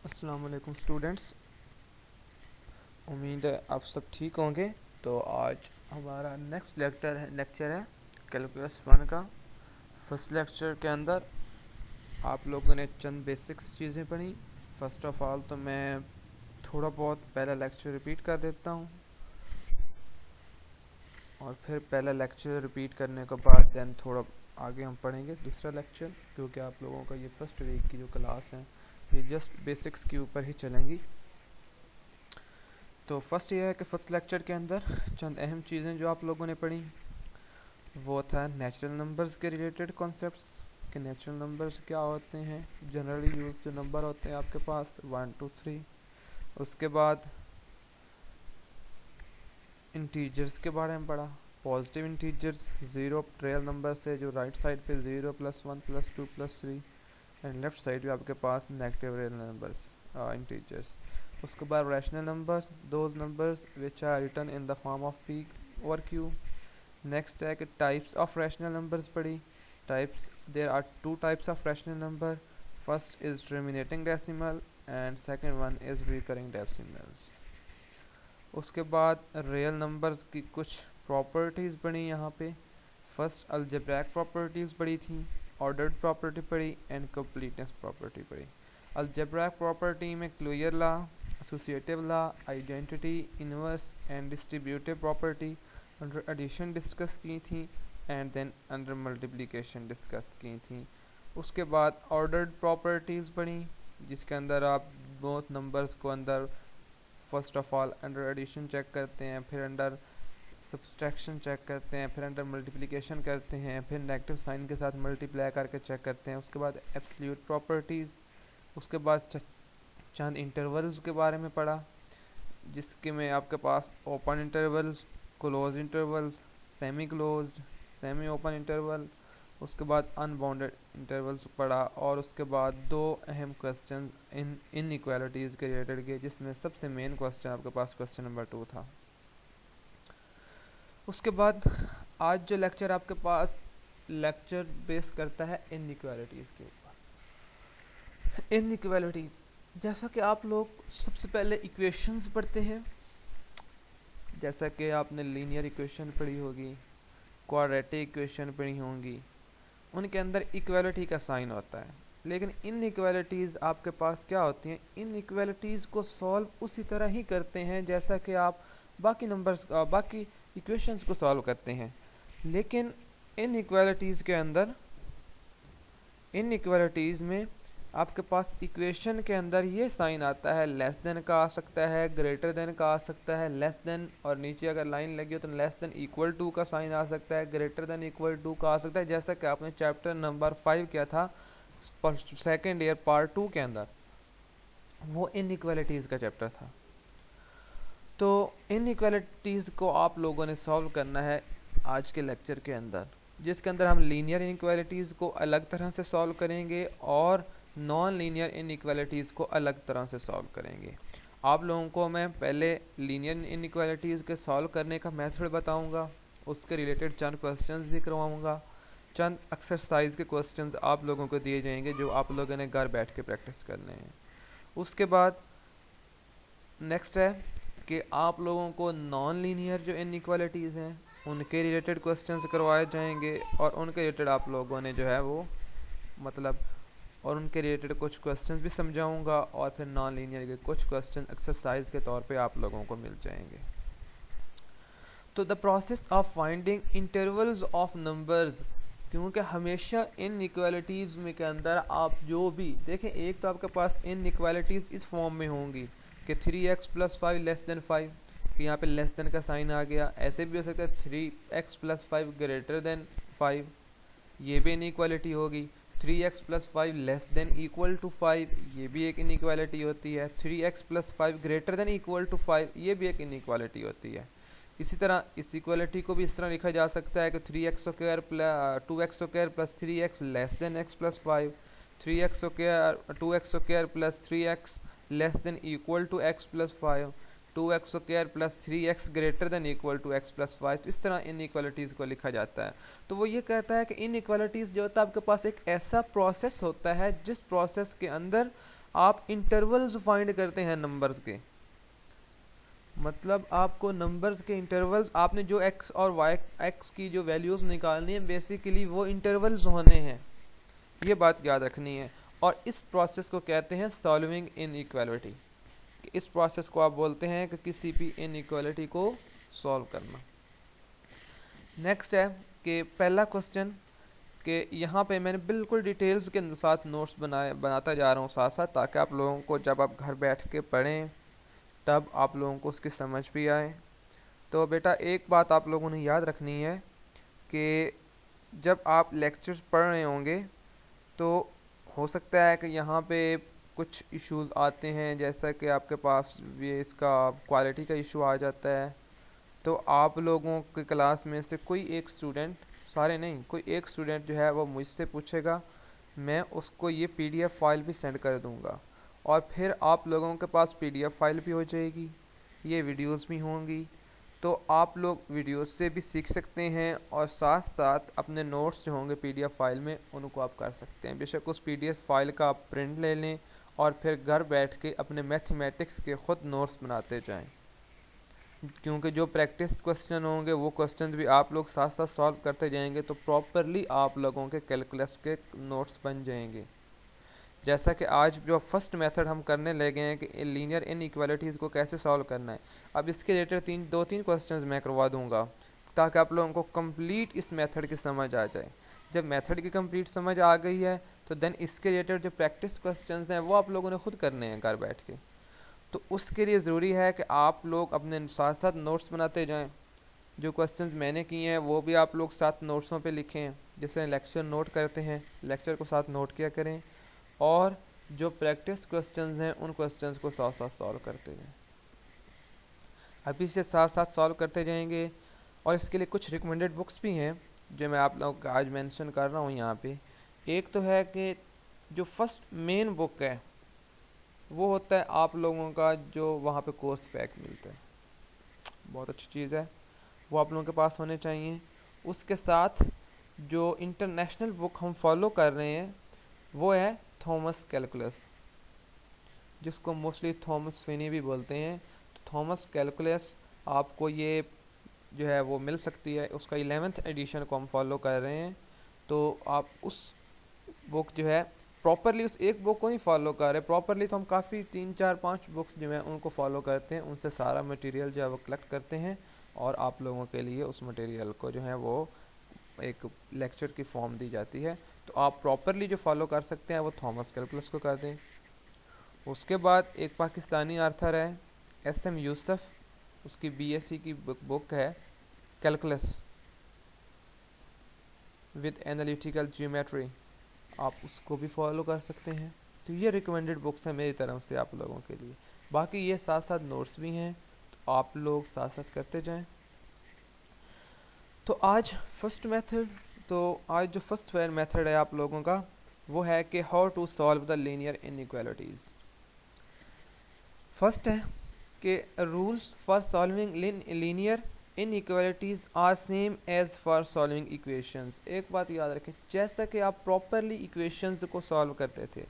अस्सलाम वालेकुम स्टूडेंट्स। उम्मीद है आप सब ठीक होंगे। तो आज हमारा नेक्स्ट लेक्चर है कैलकुलस 1 का। फर्स्ट लेक्चर के अंदर आप लोगों ने चंद बेसिक्स चीज़ें पढ़ी। फर्स्ट ऑफ ऑल तो मैं थोड़ा बहुत पहला लेक्चर रिपीट कर देता हूँ, और फिर पहला लेक्चर रिपीट करने के बाद देन थोड़ा आगे हम पढ़ेंगे दूसरा लेक्चर, क्योंकि आप लोगों का ये फर्स्ट वीक की जो क्लास है ये जस्ट बेसिक्स के ऊपर ही चलेंगी। तो फर्स्ट ये है कि फर्स्ट लेक्चर के अंदर चंद अहम चीज़ें जो आप लोगों ने पढ़ी वो था नेचुरल नंबर्स के रिलेटेड कॉन्सेप्ट्स कि नेचुरल नंबर्स क्या होते हैं, जनरली यूज जो नंबर होते हैं आपके पास 1 2 3। उसके बाद इंटीजर्स के बारे में पढ़ा, positive integers zero real number से जो राइट साइड पे 0 +1 +2 +3 एंड लेफ्ट साइड पे आपके पास नेगेटिव रियल नंबर्स इंटीजर्स। उसके बाद rational numbers, those numbers which are written in the form of p और क्यू। नेक्स्ट है कि टाइप्स ऑफ रैशनल नंबर्स पढ़ी। Types, there are two types of rational number, first is terminating decimal and second one is recurring decimals. उसके बाद real numbers की कुछ properties पढ़ी यहाँ पे। फर्स्ट अलजेब्रैक प्रॉपर्टीज़ पढ़ी थी, ऑर्डर्ड प्रॉपर्टी पढ़ी एंड कंप्लीटनेस प्रॉपर्टी पढ़ी। अलजेब्रैक प्रॉपर्टी में closure law, associative law, identity, inverse and distributive property under addition discuss की थी and then under multiplication discuss की थी। उसके बाद ऑर्डर्ड प्रॉपर्टीज़ पढ़ी, जिसके अंदर आप बोथ नंबर्स को अंदर first of all under addition check करते हैं, फिर अंडर सब्सट्रैक्शन चेक करते हैं, फिर अंडर मल्टीप्लिकेशन करते हैं, फिर नेगेटिव साइन के साथ मल्टीप्लाई करके चेक करते हैं। उसके बाद एब्सोल्यूट प्रॉपर्टीज़। उसके बाद चंद इंटरवल्स के बारे में पढ़ा, जिसके में आपके पास open intervals, close intervals, semi closed, semi open interval. उसके बाद अनबाउंडेड इंटरवल्स पढ़ा, और उसके बाद दो अहम क्वेश्चन इन इनइक्वालिटीज़ के रिलेटेड के, जिसमें सबसे मेन क्वेश्चन आपके पास क्वेश्चन नंबर 2 था। उसके बाद आज जो लेक्चर आपके पास लेक्चर बेस करता है इनइक्वालिटीज़ के ऊपर। इनइक्वालिटीज़, जैसा कि आप लोग सबसे पहले इक्वेशंस पढ़ते हैं, जैसा कि आपने लीनियर इक्वेशन पढ़ी होगी, क्वाड्रेटिक इक्वेशन पढ़ी होंगी, उनके अंदर इक्वालिटी का साइन होता है। लेकिन इनइक्वालिटीज़ आपके पास क्या होती हैं, इनइक्वालिटीज़ को सॉल्व उसी तरह ही करते हैं जैसा कि आप बाकी नंबर्स बाकी इक्वेशंस को सॉल्व करते हैं। लेकिन इनइक्वालिटीज़ के अंदर, इनइक्वालिटीज़ में आपके पास इक्वेशन के अंदर ये साइन आता है, लेस देन का आ सकता है, ग्रेटर देन का आ सकता है, लेस देन और नीचे अगर लाइन लगी हो तो लेस देन इक्वल टू का साइन आ सकता है, ग्रेटर देन इक्वल टू का आ सकता है, जैसा कि आपने चैप्टर नंबर 5 किया था सेकेंड ईयर पार्ट 2 के अंदर, वो इनइक्वालिटीज़ का चैप्टर था। तो इनइक्वालिटीज़ को आप लोगों ने सॉल्व करना है आज के लेक्चर के अंदर, जिसके अंदर हम लीनियर इनइक्वालिटीज़ को अलग तरह से सॉल्व करेंगे और नॉन लीनियर इनइक्वालिटीज़ को अलग तरह से सॉल्व करेंगे। आप लोगों को मैं पहले लीनियर इनइक्वालिटीज़ के सॉल्व करने का मेथड बताऊंगा, उसके रिलेटेड चंद क्वेश्चंस भी करवाऊंगा, चंद एक्सरसाइज के क्वेश्चंस आप लोगों को दिए जाएंगे जो आप लोगों ने घर बैठ के प्रैक्टिस करने हैं। उसके बाद नेक्स्ट है कि आप लोगों को नॉन लीनियर जो इनइक्वालिटीज़ हैं उनके रिलेटेड क्वेश्चंस करवाए जाएंगे, और उनके रिलेटेड आप लोगों ने जो है वो मतलब और उनके रिलेटेड कुछ क्वेश्चंस भी समझाऊंगा, और फिर नॉन लीनियर के कुछ क्वेश्चन एक्सरसाइज के तौर पे आप लोगों को मिल जाएंगे। तो the process of finding intervals of numbers, क्योंकि हमेशा इनइक्वालिटीज़ में के अंदर आप जो भी देखें, एक तो आपके पास इनइक्वालिटीज़ इस फॉर्म में होंगी कि 3x + 5 लेस देन 5, कि यहाँ पे लेस देन का साइन आ गया। ऐसे भी हो सकता है 3x + 5 ग्रेटर देन 5, ये भी इनइक्वालिटी होगी। 3x + 5 less than equal to 5, ये भी एक इनइक्वालिटी होती है। 3x + 5 greater than equal to 5, ये भी एक इनइक्वालिटी होती है। इसी तरह इस इक्वालिटी को भी इस तरह लिखा जा सकता है कि 3x² + 2x² + 3x less than x + 5, 3x² 2x² + 3x less than equal to x + 5, 2x² + 3x greater than equal to x + 5। इस तरह इन इक्वालिटीज़ को लिखा जाता है। तो वो ये कहता है कि इन इक्वालिटीज़ जो होता है आपके पास एक ऐसा प्रोसेस होता है जिस प्रोसेस के अंदर आप इंटरवल्स फाइंड करते हैं नंबर्स के, मतलब आपको नंबर्स के इंटरवल्स, आपने जो x और y x की जो वैल्यूज निकालनी है बेसिकली वो इंटरवल्स होने हैं, ये बात याद रखनी है। और इस प्रोसेस को कहते हैं सॉल्विंग इनइक्वालिटी। इस प्रोसेस को आप बोलते हैं कि किसी भी इनइक्वालिटी को सॉल्व करना। नेक्स्ट है कि पहला क्वेश्चन कि यहाँ पे मैंने बिल्कुल डिटेल्स के साथ नोट्स बनाता जा रहा हूँ साथ साथ, ताकि आप लोगों को जब आप घर बैठ के पढ़ें तब आप लोगों को उसकी समझ भी आए। तो बेटा एक बात आप लोगों ने याद रखनी है कि जब आप लेक्चर्स पढ़ रहे होंगे तो हो सकता है कि यहाँ पे कुछ इश्यूज आते हैं, जैसा कि आपके पास ये इसका क्वालिटी का इशू आ जाता है। तो आप लोगों की क्लास में से कोई एक स्टूडेंट, सारे नहीं, कोई एक स्टूडेंट जो है वो मुझसे पूछेगा, मैं उसको ये पीडीएफ फाइल भी सेंड कर दूंगा, और फिर आप लोगों के पास पीडीएफ फाइल भी हो जाएगी, ये वीडियोस भी होंगी। तो आप लोग वीडियोस से भी सीख सकते हैं और साथ साथ अपने नोट्स जो होंगे पीडीएफ फाइल में उनको आप कर सकते हैं। बेशक उस पीडीएफ फाइल का आप प्रिंट ले लें और फिर घर बैठ के अपने मैथमेटिक्स के ख़ुद नोट्स बनाते जाएं, क्योंकि जो प्रैक्टिस क्वेश्चन होंगे वो क्वेश्चन भी आप लोग साथ साथ सॉल्व करते जाएंगे तो प्रॉपरली आप लोगों के कैलकुलस के नोट्स बन जाएंगे। जैसा कि आज जो फर्स्ट मेथड हम करने लगे हैं कि लीनियर इनइक्वालिटीज़ को कैसे सॉल्व करना है, अब इसके रिलेटेड दो तीन क्वेश्चंस मैं करवा दूंगा ताकि आप लोगों को कंप्लीट इस मेथड की समझ आ जाए। जब मेथड की कंप्लीट समझ आ गई है तो देन इसके रिलेटेड जो प्रैक्टिस क्वेश्चंस हैं वो आप लोगों ने खुद करने हैं घर बैठ के। तो उसके लिए ज़रूरी है कि आप लोग अपने साथ साथ नोट्स बनाते जाएं। जो क्वेश्चंस मैंने किए हैं वो भी आप लोग साथ नोट्सों पे लिखें, जैसे लेक्चर नोट करते हैं लेक्चर को साथ नोट किया करें, और जो प्रैक्टिस क्वेश्चंस हैं उन क्वेश्चंस को साथ साथ सॉल्व करते जाएं। अभी से साथ साथ सॉल्व करते जाएंगे। और इसके लिए कुछ रिकमेंडेड बुक्स भी हैं जो मैं आप लोगों को आज मेंशन कर रहा हूँ यहाँ पे। एक तो है कि जो फर्स्ट मेन बुक है वो होता है आप लोगों का जो वहाँ पे कोर्स पैक मिलता है, बहुत अच्छी चीज़ है, वो आप लोगों के पास होने चाहिए। उसके साथ जो इंटरनेशनल बुक हम फॉलो कर रहे हैं वो है थॉमस कैलकुलस, जिसको मोस्टली थॉमस फिनी भी बोलते हैं। तो थॉमस कैलकुलस आपको ये जो है वो मिल सकती है, उसका 11th एडिशन को हम फॉलो कर रहे हैं। तो आप उस बुक जो है प्रॉपरली उस एक बुक को नहीं फॉलो कर रहे प्रॉपरली, तो हम काफ़ी 3 4 5 बुक्स जो हैं उनको फॉलो करते हैं, उनसे सारा मटेरियल जो है वो कलेक्ट करते हैं और आप लोगों के लिए उस मटेरियल को जो है वो एक लेक्चर की फॉर्म दी जाती है। तो आप प्रॉपरली जो फॉलो कर सकते हैं वो थॉमस कैलकुलस को कर दें। उसके बाद एक पाकिस्तानी आर्थर है SM यूसुफ, उसकी BSc की बुक है कैलकुलस विद एनालिटिकल ज्योमेट्री, आप उसको भी फॉलो कर सकते हैं। तो ये रिकमेंडेड बुक्स हैं मेरी तरफ से आप लोगों के लिए। बाकी ये साथ साथ नोट्स भी हैं, तो आप लोग साथ साथ करते जाएं। तो आज फर्स्ट जो फर्स्ट मेथड है आप लोगों का वो है कि how to solve the linear inequalities. First है कि rules for solving linear inequalities are same as for solving equations. एक बात याद रखें, जैसा कि आप प्रॉपरली इक्वेशंस को सॉल्व करते थे,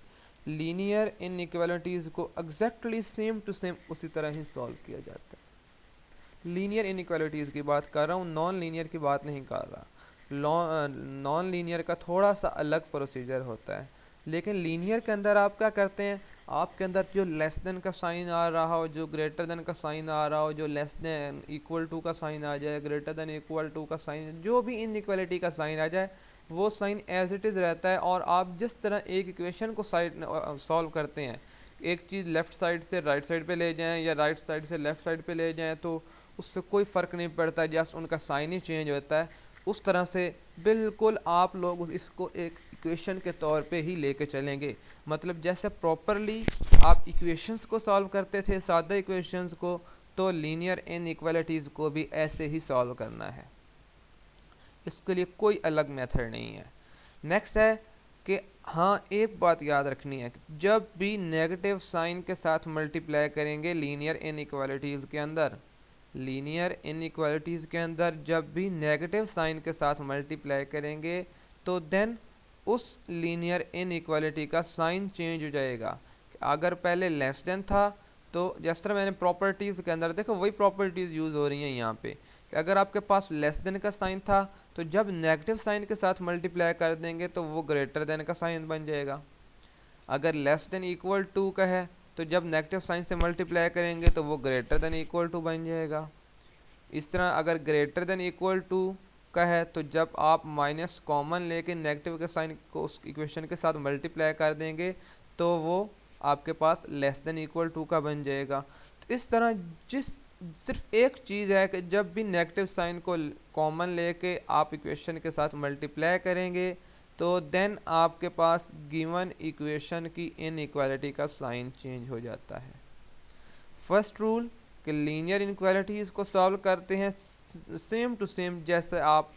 लीनियर इनइक्वालिटीज़ को एग्जैक्टली सेम टू सेम उसी तरह ही सॉल्व किया जाता है। लीनियर इनइक्वालिटीज़ की बात कर रहा हूँ, नॉन लीनियर की बात नहीं कर रहा। नॉन लीनियर का थोड़ा सा अलग प्रोसीजर होता है, लेकिन लीनियर के अंदर आप क्या करते हैं, आपके अंदर जो लेस देन का साइन आ रहा हो, जो ग्रेटर देन का साइन आ रहा हो, जो लेस देन इक्वल टू का साइन आ जाए, ग्रेटर देन इक्वल टू का साइन, जो भी इनइक्वालिटी का साइन आ जाए वो साइन एज इट इज़ रहता है। और आप जिस तरह एक इक्वेशन को सॉल्व करते हैं, एक चीज़ लेफ़्ट साइड से राइट साइड पे ले जाएं या राइट साइड से लेफ़्ट साइड पे ले जाएं तो उससे कोई फ़र्क नहीं पड़ता, जस्ट उनका साइन ही चेंज होता है। उस तरह से बिल्कुल आप लोग इसको एक इक्वेशन के तौर पे ही लेके चलेंगे। मतलब जैसे प्रॉपरली आप इक्वेशंस को सॉल्व करते थे, सादा इक्वेशंस को, तो लीनियर इनइक्वालिटीज़ को भी ऐसे ही सॉल्व करना है, इसके लिए कोई अलग मेथड नहीं है। नेक्स्ट है कि हाँ एक बात याद रखनी है, जब भी नेगेटिव साइन के साथ मल्टीप्लाई करेंगे लीनियर इनइक्वालिटीज़ के अंदर, लीनियर इनइक्वालिटीज़ के अंदर जब भी नेगेटिव साइन के साथ मल्टीप्लाई करेंगे तो देन उस लीनियर इनइक्वालिटी का साइन चेंज हो जाएगा। अगर पहले लेस देन था तो जिस तरह मैंने प्रॉपर्टीज़ के अंदर देखो वही प्रॉपर्टीज़ यूज़ हो रही हैं यहाँ पे कि अगर आपके पास लेस देन का साइन था तो जब नेगेटिव साइन के साथ मल्टीप्लाई कर देंगे तो वो ग्रेटर देन का साइन बन जाएगा। अगर लेस देन इक्वल टू का है तो जब नेगेटिव साइन से मल्टीप्लाई करेंगे तो वो ग्रेटर देन इक्वल टू बन जाएगा। इस तरह अगर ग्रेटर देन इक्वल टू का है तो जब आप माइनस कॉमन लेके नेगेटिव के साइन को उस इक्वेशन के साथ मल्टीप्लाई कर देंगे तो वो आपके पास लेस देन इक्वल टू का बन जाएगा। तो इस तरह सिर्फ एक चीज़ है कि जब भी नेगेटिव साइन को कॉमन लेके आप इक्वेशन के साथ मल्टीप्लाई करेंगे तो देन आपके पास गिवन इक्वेशन की इनइक्वालिटी का साइन चेंज हो जाता है। फर्स्ट रूल कि लीनियर इनइक्वालिटीज़ को सॉल्व करते हैं सेम टू सेम जैसे आप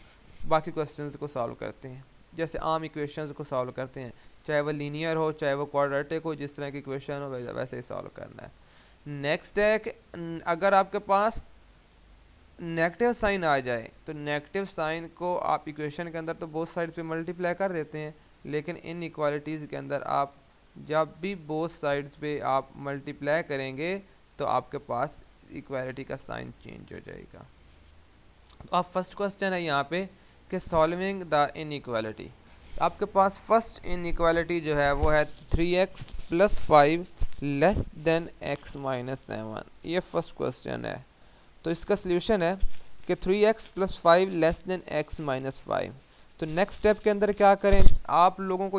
बाकी क्वेश्चंस को सॉल्व करते हैं, जैसे आम इक्वेशंस को सॉल्व करते हैं, चाहे वो लीनियर हो चाहे वो क्वाड्रेटिक हो, जिस तरह की इक्वेशन हो वैसे ही सॉल्व करना है। नेक्स्ट है कि अगर आपके पास नेगेटिव साइन आ जाए तो नेगेटिव साइन को आप इक्वेशन के अंदर तो बोथ साइड पे मल्टीप्लाई कर देते हैं, लेकिन इन इक्वालिटीज़ के अंदर आप जब भी बोथ साइड्स पे आप मल्टीप्लाई करेंगे तो आपके पास इक्वालिटी का साइन चेंज हो जाएगा। तो आप फर्स्ट क्वेश्चन है यहाँ पे कि सॉल्विंग द इनइक्वालिटी, आपके पास फर्स्ट इनइक्वालिटी जो है वो है 3x + 5 लेस देन x - 7। ये फर्स्ट क्वेश्चन है। तो इसका सल्यूशन है कि 3x + 5 लेस देन x - 5। तो नेक्स्ट स्टेप के अंदर क्या करें, आप लोगों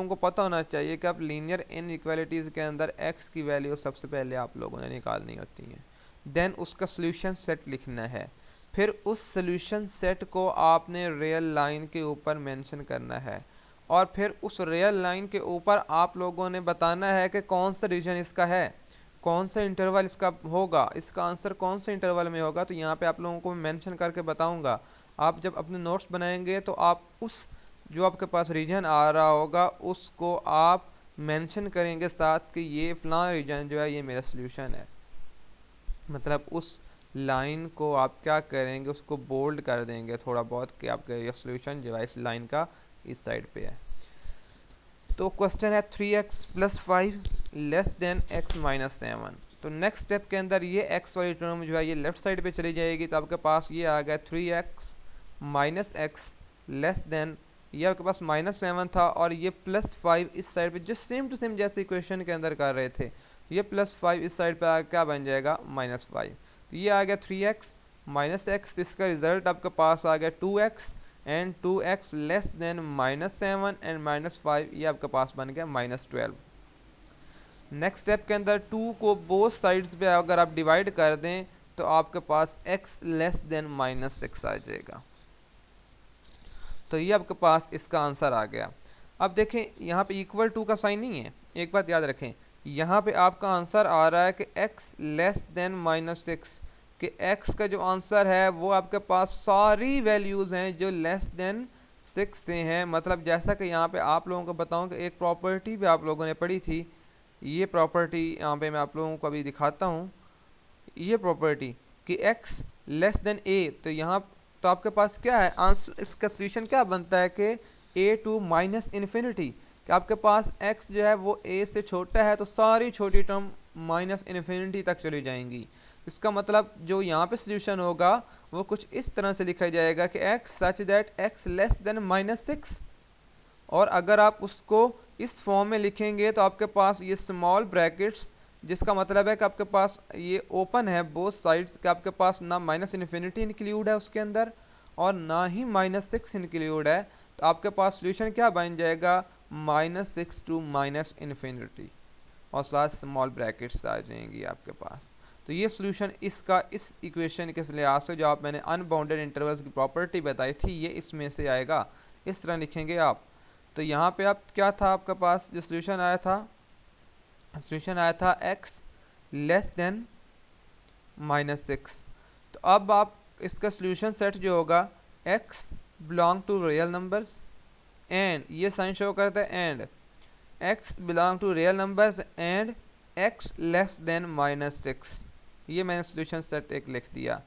को पता होना चाहिए कि आप लीनियर इनइक्वालिटीज़ के अंदर x की वैल्यू सबसे पहले आप लोगों ने निकालनी होती है, देन उसका सॉल्यूशन सेट लिखना है, फिर उस सॉल्यूशन सेट को आपने रियल लाइन के ऊपर मेंशन करना है और फिर उस रियल लाइन के ऊपर आप लोगों ने बताना है कि कौन सा रीजन इसका है, कौन सा इंटरवल इसका होगा, इसका आंसर कौन सा इंटरवल में होगा। तो यहाँ पे आप लोगों को मेंशन करके बताऊंगा। आप जब अपने नोट्स बनाएंगे तो आप उस जो आपके पास रीजन आ रहा होगा उसको आप मेंशन करेंगे साथ कि ये फलां रीजन जो है ये मेरा सॉल्यूशन है। मतलब उस लाइन को आप क्या करेंगे, उसको बोल्ड कर देंगे थोड़ा बहुत कि आपका ये सॉल्यूशन जो है इस लाइन का इस साइड पे है। तो क्वेश्चन है 3x + 5 लेस देन x - 7। तो नेक्स्ट स्टेप के अंदर ये x वाली टर्म जो है ये लेफ्ट साइड पे चली जाएगी। तो आपके पास ये आ गया 3x - x लेस देन, ये आपके पास -7 था और ये +5 इस साइड पे जो सेम टू सेम जैसे इक्वेशन के अंदर कर रहे थे, ये +5 इस साइड पे क्या बन जाएगा -5। तो ये आ गया 3x - x। तो इसका रिजल्ट आपके पास आ गया 2x and 2x less then -7 and -5, ये आपके पास बन गया -12। नेक्स्ट स्टेप के अंदर 2 को बोथ साइड्स पे अगर आप डिवाइड कर दें तो आपके पास x लेस देन -6 आ जाएगा। तो ये आपके पास इसका आंसर आ गया। अब देखें यहाँ पे इक्वल टू का साइन नहीं है, एक बात याद रखें, यहाँ पे आपका आंसर आ रहा है कि x लेस देन -6, कि x का जो आंसर है वो आपके पास सारी वैल्यूज़ हैं जो लेस देन 6 से हैं। मतलब जैसा कि यहाँ पे आप लोगों को बताऊँ कि एक प्रॉपर्टी भी आप लोगों ने पढ़ी थी, ये प्रॉपर्टी यहाँ पे मैं आप लोगों को अभी दिखाता हूँ। ये प्रॉपर्टी कि x लेस देन a, तो यहाँ तो आपके पास क्या है आंसर, इसका सॉल्यूशन क्या बनता है कि a टू -∞, कि आपके पास x जो है वो a से छोटा है तो सारी छोटी टर्म -∞ तक चली जाएंगी। इसका मतलब जो यहाँ पे सॉल्यूशन होगा वो कुछ इस तरह से लिखा जाएगा कि x such that x less than -6, और अगर आप उसको इस फॉर्म में लिखेंगे तो आपके पास ये स्मॉल ब्रैकेट्स, जिसका मतलब है कि आपके पास ये ओपन है बोथ साइड्स, कि आपके पास ना -∞ इंक्लूड है उसके अंदर और ना ही -6 इंक्लूड है। तो आपके पास सॉल्यूशन क्या बन जाएगा -6 टू -∞, और साथ स्मॉल ब्रैकेट्स आ जाएंगी आपके पास। तो ये सॉल्यूशन इसका इस इक्वेशन के लिहाज से जो आप मैंने अनबाउंडेड इंटरवल्स की प्रॉपर्टी बताई थी ये इसमें से आएगा। इस तरह लिखेंगे आप। तो यहाँ पे आप क्या था आपके पास जो सॉल्यूशन आया था x लेस देन -6। तो अब आप इसका सॉल्यूशन सेट जो होगा x belong to real numbers and, ये साइन शो करता है and, x belong to real numbers and x less than -6। ये मैंने सॉल्यूशन सेट एक लिख दिया,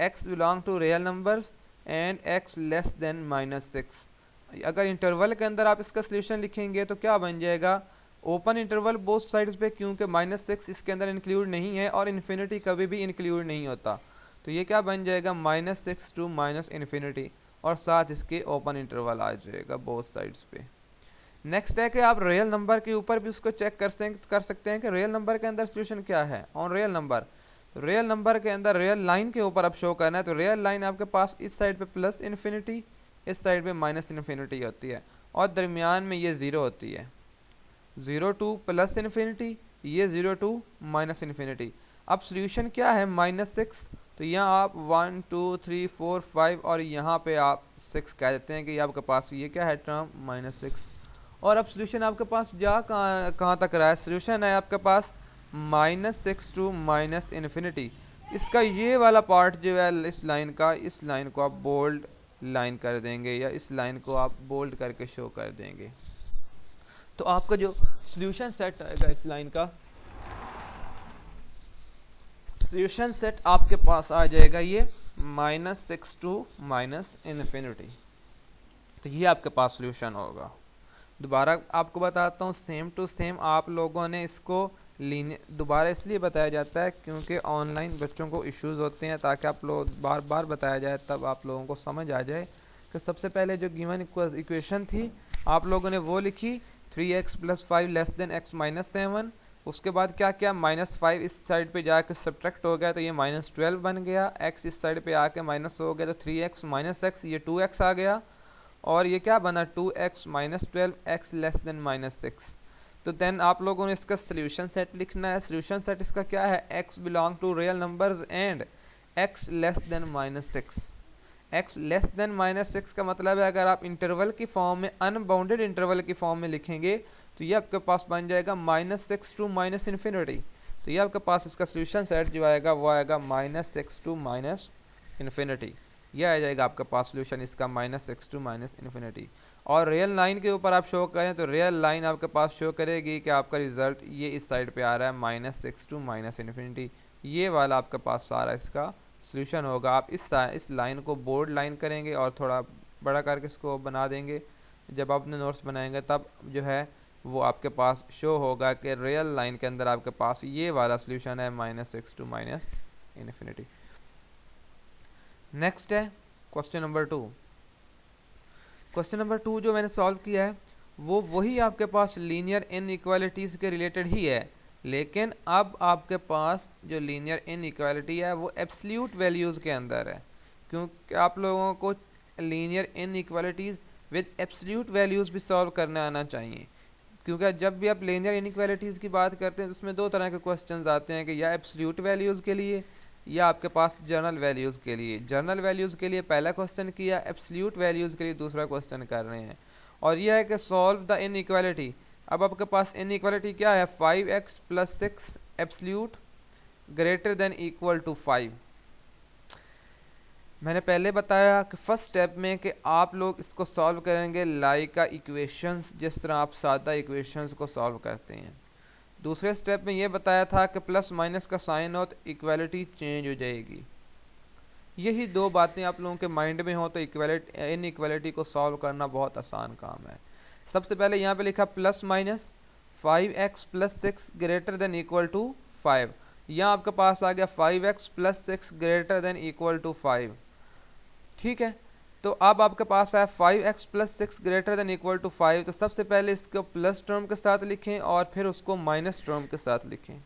x belong to real numbers and x less than -6। अगर इंटरवल के अंदर आप इसका सॉल्यूशन लिखेंगे तो क्या बन जाएगा ओपन इंटरवल बोथ साइड्स पे, क्योंकि -6 इसके अंदर इंक्लूड नहीं है और इन्फिनिटी कभी भी इंक्लूड नहीं होता, तो ये क्या बन जाएगा -6 टू -इन्फिनिटी, और साथ इसके ओपन इंटरवल आ जाएगा बोथ साइड्स पे। नेक्स्ट है कि आप रियल नंबर के ऊपर भी उसको चेक कर सकते हैं कि रियल नंबर के अंदर सोल्यूशन क्या है। ऑन रियल नंबर, तो रियल नंबर के अंदर रियल लाइन के ऊपर अब शो करना है, तो रियल लाइन आपके पास इस साइड पे प्लस इन्फिनिटी, इस साइड पे माइनस इन्फिनिटी होती है, और दरमियान में ये 0 होती है। 0 टू प्लस इन्फिनिटी, ये 0 टू माइनस इन्फिनिटी। अब सोल्यूशन क्या है -6, तो यहाँ आप 1 2 3 4 5 और यहाँ पे आप 6 कह देते हैं कि आपके पास ये क्या है टर्म -6। और अब सोल्यूशन आपके पास जा कहाँ तक रहा है, सोल्यूशन है आपके पास -6 टू इन्फिनिटी। इसका ये वाला पार्ट जो है इस लाइन का, इस लाइन को आप बोल्ड लाइन कर देंगे या इस लाइन को आप बोल्ड करके शो कर देंगे, तो आपका जो सोल्यूशन सेट आएगा इस लाइन का, सोल्यूशन सेट आपके पास आ जाएगा ये -6 टू इन्फिनिटी। तो ये आपके पास सोल्यूशन होगा। दोबारा आपको बताता हूँ, सेम टू सेम आप लोगों ने इसको दोबारा इसलिए बताया जाता है क्योंकि ऑनलाइन बच्चों को इश्यूज होते हैं, ताकि आप लोग बार बार बताया जाए, तब आप लोगों को समझ आ जाए कि सबसे पहले जो गिवन इक्वेशन थी आप लोगों ने वो लिखी 3x + 5 x - 7। उसके बाद क्या किया, -5 इस साइड पे जाके सब्ट्रैक्ट हो गया तो ये -12 बन गया, x इस साइड पे आके माइनस हो गया तो 3x - x, ये 2x आ गया, और ये क्या बना 2x - 12 x <-6। तो देन आप लोगों ने इसका सोल्यूशन सेट लिखना है। सोल्यूशन सेट इसका क्या है, x belong to real numbers and x <-6। x <-6 का मतलब है अगर आप इंटरवल की फॉर्म में, अनबाउंडेड इंटरवल की फॉर्म में लिखेंगे तो ये आपके पास बन जाएगा -6 टू इन्फिनिटी। तो ये आपके पास इसका सोल्यूशन सेट जो आएगा वो आएगा -6 टू इन्फिनिटी। यह आ जाएगा आपके पास सोल्यूशन इसका -6 टू इन्फिनिटी। और रियल लाइन के ऊपर आप शो करें तो रियल लाइन आपके पास शो करेगी कि आपका रिजल्ट ये इस साइड पे आ रहा है -6 टू इन्फिनिटी। ये वाला आपके पास सारा इसका सोल्यूशन होगा। आप इस लाइन को बोर्ड लाइन करेंगे और थोड़ा बड़ा करके इसको बना देंगे, जब आप अपने नोट्स बनाएंगे तब जो है वो आपके पास शो होगा कि रियल लाइन के अंदर आपके पास ये वाला सोल्यूशन है -6 टू इन्फिनिटी। नेक्स्ट है क्वेश्चन नंबर 2। क्वेश्चन नंबर 2 जो मैंने सॉल्व किया है वो वही आपके पास लीनियर इनइक्वालिटीज़ के रिलेटेड ही है, लेकिन अब आपके पास जो लीनियर इनइक्वालिटी है वो एब्सोल्यूट वैल्यूज़ के अंदर है, क्योंकि आप लोगों को linear inequalities with absolute values भी सॉल्व करना आना चाहिए, क्योंकि जब भी आप लीनियर इनइक्वालिटीज़ की बात करते हैं तो उसमें 2 तरह के क्वेश्चंस आते हैं कि या एब्सोल्यूट वैल्यूज़ के लिए या आपके पास जर्नल वैल्यूज़ के लिए। जर्नल वैल्यूज़ के लिए पहला क्वेश्चन किया, एब्सोल्यूट वैल्यूज़ के लिए दूसरा क्वेश्चन कर रहे हैं। और यह है कि सॉल्व द इनइक्वालिटी। अब आपके पास इनइक्वालिटी क्या है, 5x + 6 absolute greater than equal to 5। मैंने पहले बताया कि फर्स्ट स्टेप में कि आप लोग इसको सॉल्व करेंगे लाइक का इक्वेशंस, जिस तरह आप सादा इक्वेशंस को सॉल्व करते हैं। दूसरे स्टेप में ये बताया था कि प्लस माइनस का साइन हो तो इक्वालिटी चेंज हो जाएगी। यही 2 बातें आप लोगों के माइंड में हो तो इनइक्वालिटी को सॉल्व करना बहुत आसान काम है। सबसे पहले यहाँ पे लिखा plus minus 5x + 6 greater than equal to 5। यहाँ आपके पास आ गया 5x + 6 greater than equal to 5। ठीक है, तो अब आपके पास है 5x + 6 greater than equal to 5। तो सबसे पहले इसको प्लस टर्म के साथ लिखें और फिर उसको माइनस टर्म के साथ लिखें।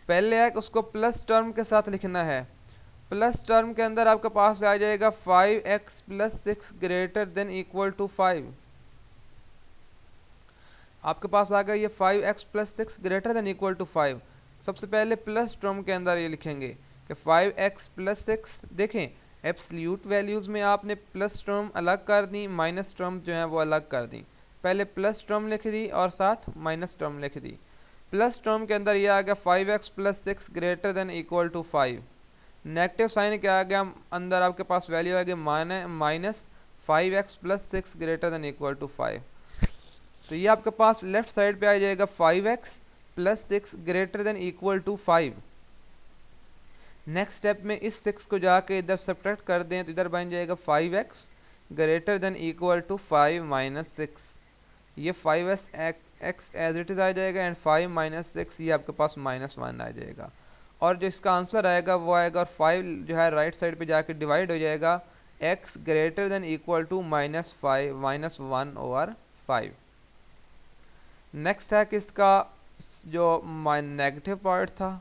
पहले है कि उसको प्लस टर्म के साथ लिखना है। प्लस टर्म के अंदर आपके पास आ जाएगा 5x + 6 greater than equal to 5। आपके पास आ गया ये 5x + 6 greater than equal to 5। सबसे पहले प्लस टर्म के अंदर ये लिखेंगे कि 5x + 6। देखें एब्सोल्यूट वैल्यूज़ में आपने प्लस टर्म अलग कर दी, माइनस टर्म जो है वो अलग कर दी। पहले प्लस टर्म लिख दी और साथ माइनस टर्म लिख दी। प्लस टर्म के अंदर ये आ गया 5x + 6 greater than equal to 5। Negative sign क्या आ गया, अंदर आपके पास वैल्यू आ गई minus 5x + 6 greater than equal to 5। तो ये आपके पास लेफ्ट साइड पे आ जाएगा 5x + 6 greater than equal to 5। Next step में इस 6 को जाके इधर सब्ट्रैक्ट कर दें तो इधर बन जाएगा 5x greater than equal to 5 - 6। ये x एज इट इज़ आ जाएगा एंड 5 माइनस 6 ये आपके पास -1 आ जाएगा। और जो इसका आंसर आएगा वो आएगा, और 5 जो है राइट साइड पे जाके डिवाइड हो जाएगा x greater than equal to -1/5। Next है कि इसका जो नेगेटिव पार्ट था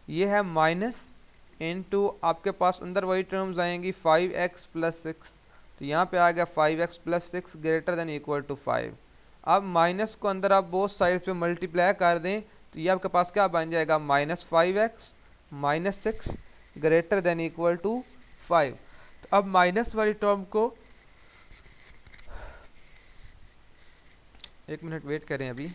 ये है माइनस इनटू, आपके पास अंदर वही टर्म्स आएंगी 5x + 6, तो यहाँ पे आ गया 5x + 6 greater than equal to 5। अब माइनस को अंदर आप बोथ साइड्स पे मल्टीप्लाई कर दें तो ये आपके पास क्या बन जाएगा, -5x - 6 greater than equal to 5। तो अब माइनस वाली टर्म को, एक मिनट वेट करें अभी।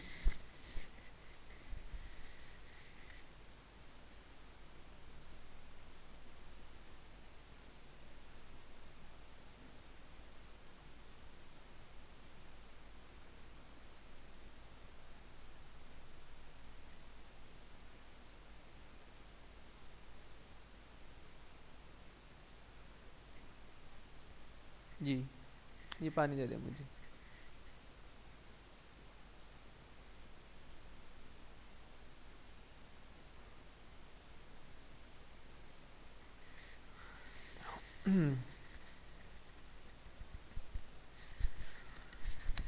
जी ये पानी दे दे मुझे।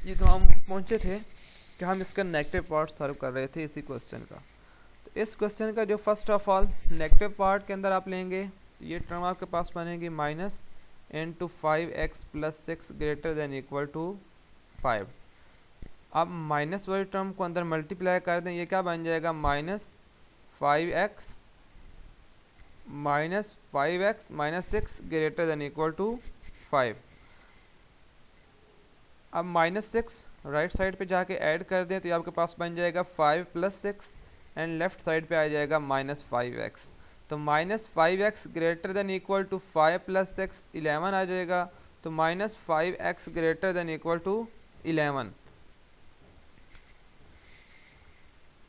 ये तो हम पहुंचे थे कि हम इसका नेगेटिव पार्ट सॉल्व कर रहे थे इसी क्वेश्चन का। तो इस क्वेश्चन का जो first of all negative part के अंदर आप लेंगे तो ये टर्म आपके पास बनेगी -5x + 6 greater than equal to 5। अब माइनस वाली टर्म को अंदर मल्टीप्लाई कर दें, ये क्या बन जाएगा, -5x - 6 greater than equal to 5। अब -6 राइट साइड पे जाके ऐड कर दें तो ये आपके पास बन जाएगा 5 + 6 एंड लेफ्ट साइड पे आ जाएगा -5x। तो -5x greater than equal to 5 + 6 11 आ जाएगा। तो -5x greater than equal to 11।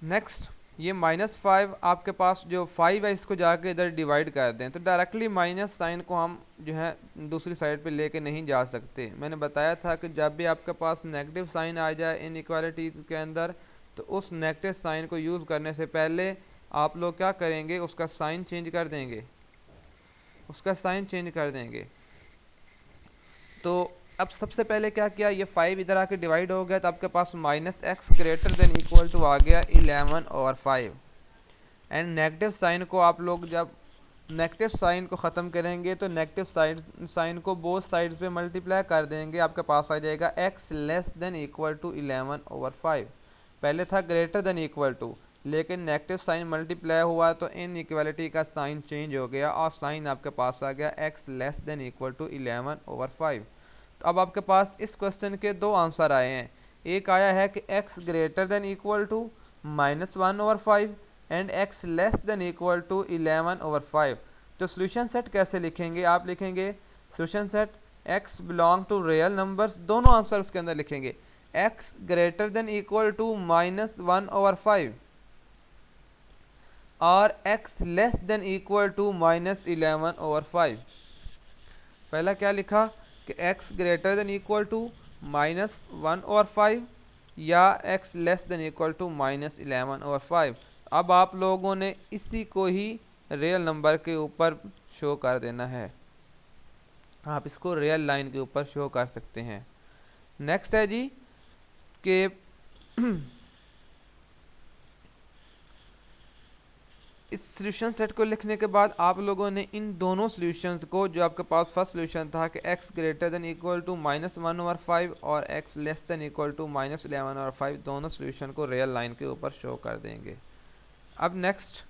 Next ये -5 आपके पास जो 5 है इसको जाके इधर डिवाइड कर दें तो डायरेक्टली माइनस साइन को हम जो है दूसरी साइड पे लेके नहीं जा सकते। मैंने बताया था कि जब भी आपके पास नेगेटिव साइन आ जाए इन इक्वालिटीज के अंदर तो उस नेगेटिव साइन को यूज़ करने से पहले आप लोग क्या करेंगे, उसका साइन चेंज कर देंगे। तो अब सबसे पहले क्या किया, ये 5 इधर आके डिवाइड हो गया तो आपके पास -x greater than equal to आ गया 11/5। एंड नेगेटिव साइन को आप लोग जब नेगेटिव साइन को ख़त्म करेंगे तो नेगेटिव साइन को बोथ साइड्स पे मल्टीप्लाई कर देंगे, आपके पास आ जाएगा x less than equal to 11/5। पहले था ग्रेटर देन इक्वल टू, लेकिन नेगेटिव साइन मल्टीप्लाई हुआ तो इन इक्वालिटी का साइन चेंज हो गया और साइन आपके पास आ गया x less than equal to 11/5। तो अब आपके पास इस क्वेश्चन के दो आंसर आए हैं। एक आया है कि x greater than equal to -1/5 and x less than equal to 11/5। तो सोल्यूशन सेट कैसे लिखेंगे, आप लिखेंगे solution set x belong to real numbers, दोनों आंसर्स के अंदर लिखेंगे x greater than equal to -1/5 और x less than equal to -11/5। पहला क्या लिखा कि x greater than equal to -1/5 या x less than equal to -11/5। अब आप लोगों ने इसी को ही रियल नंबर के ऊपर शो कर देना है, आप इसको रियल लाइन के ऊपर शो कर सकते हैं। नेक्स्ट है जी कि इस सॉल्यूशन सेट को लिखने के बाद आप लोगों ने इन दोनों सॉल्यूशंस को, जो आपके पास फर्स्ट सॉल्यूशन था कि x greater than equal to -1/5 और x less than equal to -11/5, दोनों सॉल्यूशन को रियल लाइन के ऊपर शो कर देंगे। अब नेक्स्ट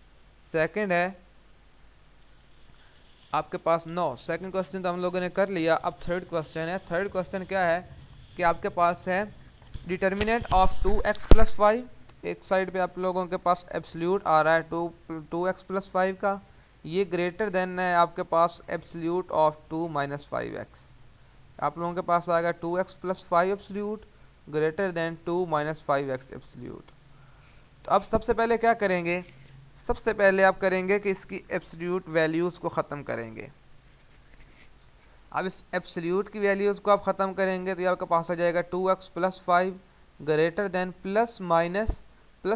सेकंड है आपके पास सेकंड क्वेश्चन तो हम लोगों ने कर लिया। अब थर्ड क्वेश्चन है। थर्ड क्वेश्चन क्या है कि आपके पास है डिटर्मिनेंट ऑफ 2x + 5। एक साइड पे आप लोगों के पास एब्सोल्यूट आ रहा है 2x + 5 का, ये ग्रेटर देन है आपके पास एब्सोल्यूट ऑफ 2 - 5x। आप लोगों के पास आएगा 2x + 5 absolute greater then 2 - 5x absolute. तो अब सबसे पहले क्या करेंगे, सबसे पहले आप करेंगे कि इसकी एब्सोल्यूट वैल्यूज़ को ख़त्म करेंगे। अब इस एब्सोल्यूट की वैल्यूज़ को आप ख़त्म करेंगे तो ये आपके पास आ जाएगा 2x + 5 greater than plus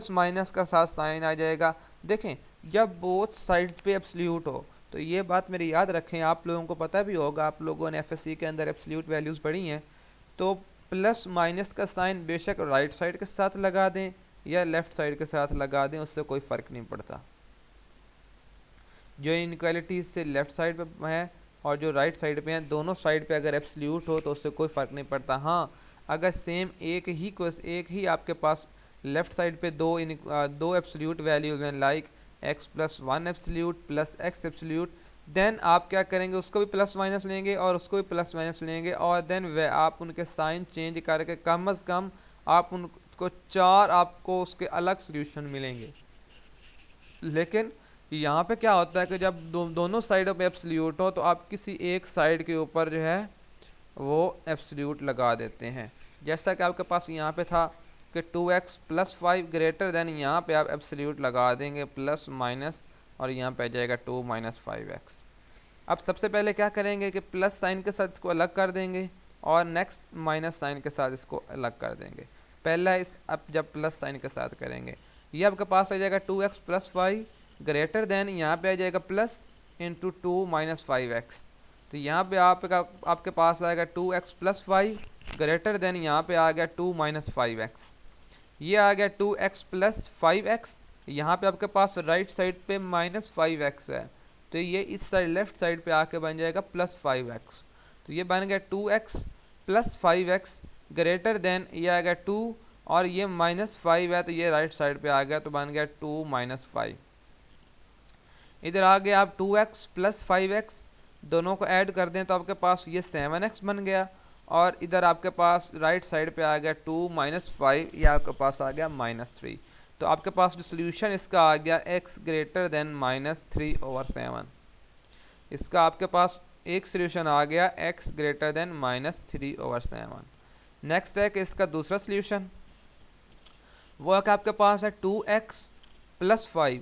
minus का साथ साइन आ जाएगा। देखें जब बोथ साइड्स पे एब्सोल्यूट हो, तो ये बात मेरी याद रखें, आप लोगों को पता भी होगा, आप लोगों ने एफएससी के अंदर एब्सोल्यूट वैल्यूज़ पढ़ी हैं, तो प्लस माइनस का साइन बेशक राइट साइड के साथ लगा दें या लेफ्ट साइड के साथ लगा दें, उससे कोई फ़र्क नहीं पड़ता। जो इनइक्वालिटीज से लेफ्ट साइड पे है और जो राइट साइड पे हैं, दोनों साइड पे अगर एब्सोल्यूट हो तो उससे कोई फ़र्क नहीं पड़ता। हाँ, अगर सेम एक ही आपके पास लेफ्ट साइड पे दो एब्सोल्यूट वैल्यूज हैं, like x plus 1 absolute plus x absolute, then आप क्या करेंगे, उसको भी प्लस माइनस लेंगे और उसको भी प्लस माइनस लेंगे, और देन वे आप उनके साइन चेंज करके कम अज़ कम आप उनको 4 आपको उसके अलग सोल्यूशन मिलेंगे। लेकिन यहाँ पे क्या होता है कि जब दोनों साइडों पे एब्सोल्यूट हो तो आप किसी एक साइड के ऊपर जो है वो एब्सोल्यूट लगा देते हैं। जैसा कि आपके पास यहाँ पे था कि 2x प्लस 5 ग्रेटर देन, यहाँ पे आप एब्सोल्यूट लगा देंगे प्लस माइनस और यहाँ पे आ जाएगा 2 माइनस 5x। अब सबसे पहले क्या करेंगे कि प्लस साइन के साथ इसको अलग कर देंगे और नेक्स्ट माइनस साइन के साथ इसको अलग कर देंगे। पहला अब जब प्लस साइन के साथ करेंगे, ये आपके पास आ जाएगा 2x प्लस 5 ग्रेटर देन, यहाँ पे आ जाएगा प्लस इंटू 2 माइनस 5x। तो यहाँ पे आपके पास आएगा 2x प्लस 5 ग्रेटर देन, यहाँ पे आ गया 2 माइनस 5x। ये आ गया 2x प्लस 5x, यहाँ पे आपके पास राइट साइड पे माइनस 5x है, तो ये इस साइड लेफ्ट साइड पे आके बन जाएगा प्लस 5x। तो ये बन गया 2x plus 5x greater then, ये आ गया 2 और ये माइनस 5 है तो ये राइट साइड पे आ गया, तो बन गया 2 माइनस 5। इधर आ गया आप 2x प्लस 5x, दोनों को ऐड कर दें तो आपके पास ये 7x बन गया, और इधर आपके पास राइट साइड पे आ गया 2 माइनस 5, ये आपके पास आ गया माइनस 3। तो आपके पास जो सोल्यूशन इसका आ गया x ग्रेटर देन माइनस 3/7। इसका आपके पास एक सोल्यूशन आ गया x greater then minus 3/7। Next है कि इसका दूसरा सोल्यूशन वो है कि आपके पास है 2x plus 5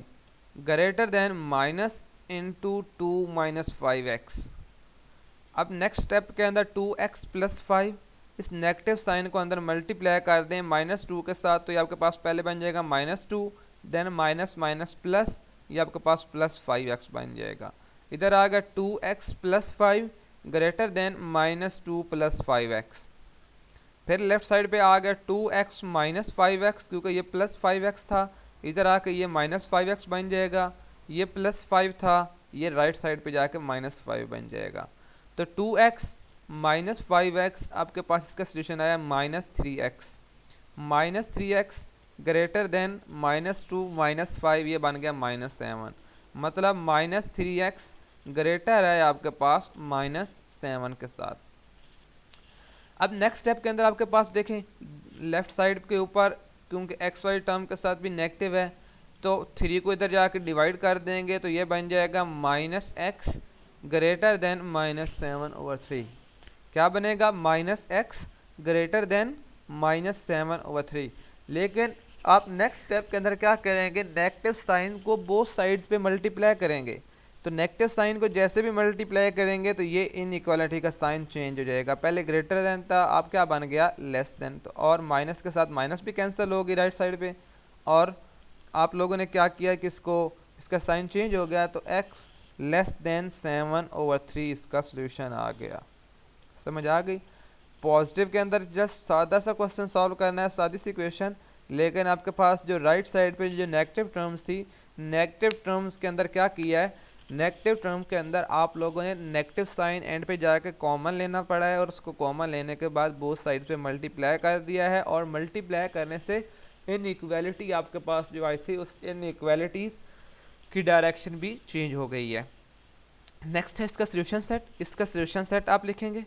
greater than minus into 2 minus 5x। अब नेक्स्ट स्टेप के अंदर 2x प्लस 5, इस नेगेटिव साइन को अंदर मल्टीप्लाई कर दें माइनस 2 के साथ, तो ये आपके पास पहले बन जाएगा minus 2, then minus minus plus, ये आपके पास प्लस 5x बन जाएगा। इधर आ गया 2x plus 5 greater than minus 2 plus 5x। फिर लेफ्ट साइड पे आ गया 2x माइनस 5x, क्योंकि ये प्लस 5x था, इधर आके ये माइनस 5x बन जाएगा, ये प्लस 5 था, ये राइट साइड पे जाके माइनस 5 बन जाएगा। तो 2x माइनस 5x आपके पास इसका सोल्यूशन आया minus 3x greater then minus 2 minus 5, ये बन गया माइनस 7, मतलब माइनस 3x ग्रेटर है आपके पास माइनस 7 के साथ। अब नेक्स्ट स्टेप के अंदर आपके पास देखें लेफ्ट साइड के ऊपर, क्योंकि एक्स वाई टर्म के साथ भी नेगेटिव है, तो 3 को इधर जाके डिवाइड कर देंगे तो ये बन जाएगा minus x greater than minus 7/3। क्या बनेगा, minus x greater than minus 7/3। लेकिन आप नेक्स्ट स्टेप के अंदर क्या करेंगे, नेगेटिव साइन को बोथ साइड्स पे मल्टीप्लाई करेंगे। तो नेगेटिव साइन को जैसे भी मल्टीप्लाई करेंगे तो ये इनइक्वालिटी का साइन चेंज हो जाएगा। पहले ग्रेटर देन था, अब क्या बन गया लेस देन, तो और माइनस के साथ माइनस भी कैंसिल होगी राइट साइड पे, और आप लोगों ने क्या किया कि इसका साइन चेंज हो गया, तो x लेस देन 7/3 इसका सोल्यूशन आ गया। समझ आ गई। पॉजिटिव के अंदर जस्ट सादा सा क्वेश्चन सॉल्व करना है, सादी सी इक्वेशन, लेकिन आपके पास जो राइट साइड पे जो नेगेटिव टर्म्स थी, नेगेटिव टर्म्स के अंदर क्या किया है, नेगेटिव टर्म के अंदर आप लोगों ने नेगेटिव साइन एंड पे जाके कॉमन लेना पड़ा है, और उसको कॉमन लेने के बाद बोथ साइड्स पे मल्टीप्लाई कर दिया है, और मल्टीप्लाई करने से इनइक्वालिटी आपके पास जो आई थी उस इनइक्वालिटीज की डायरेक्शन भी चेंज हो गई है। नेक्स्ट है इसका सोल्यूशन सेट। इसका सोल्यूशन सेट आप लिखेंगे,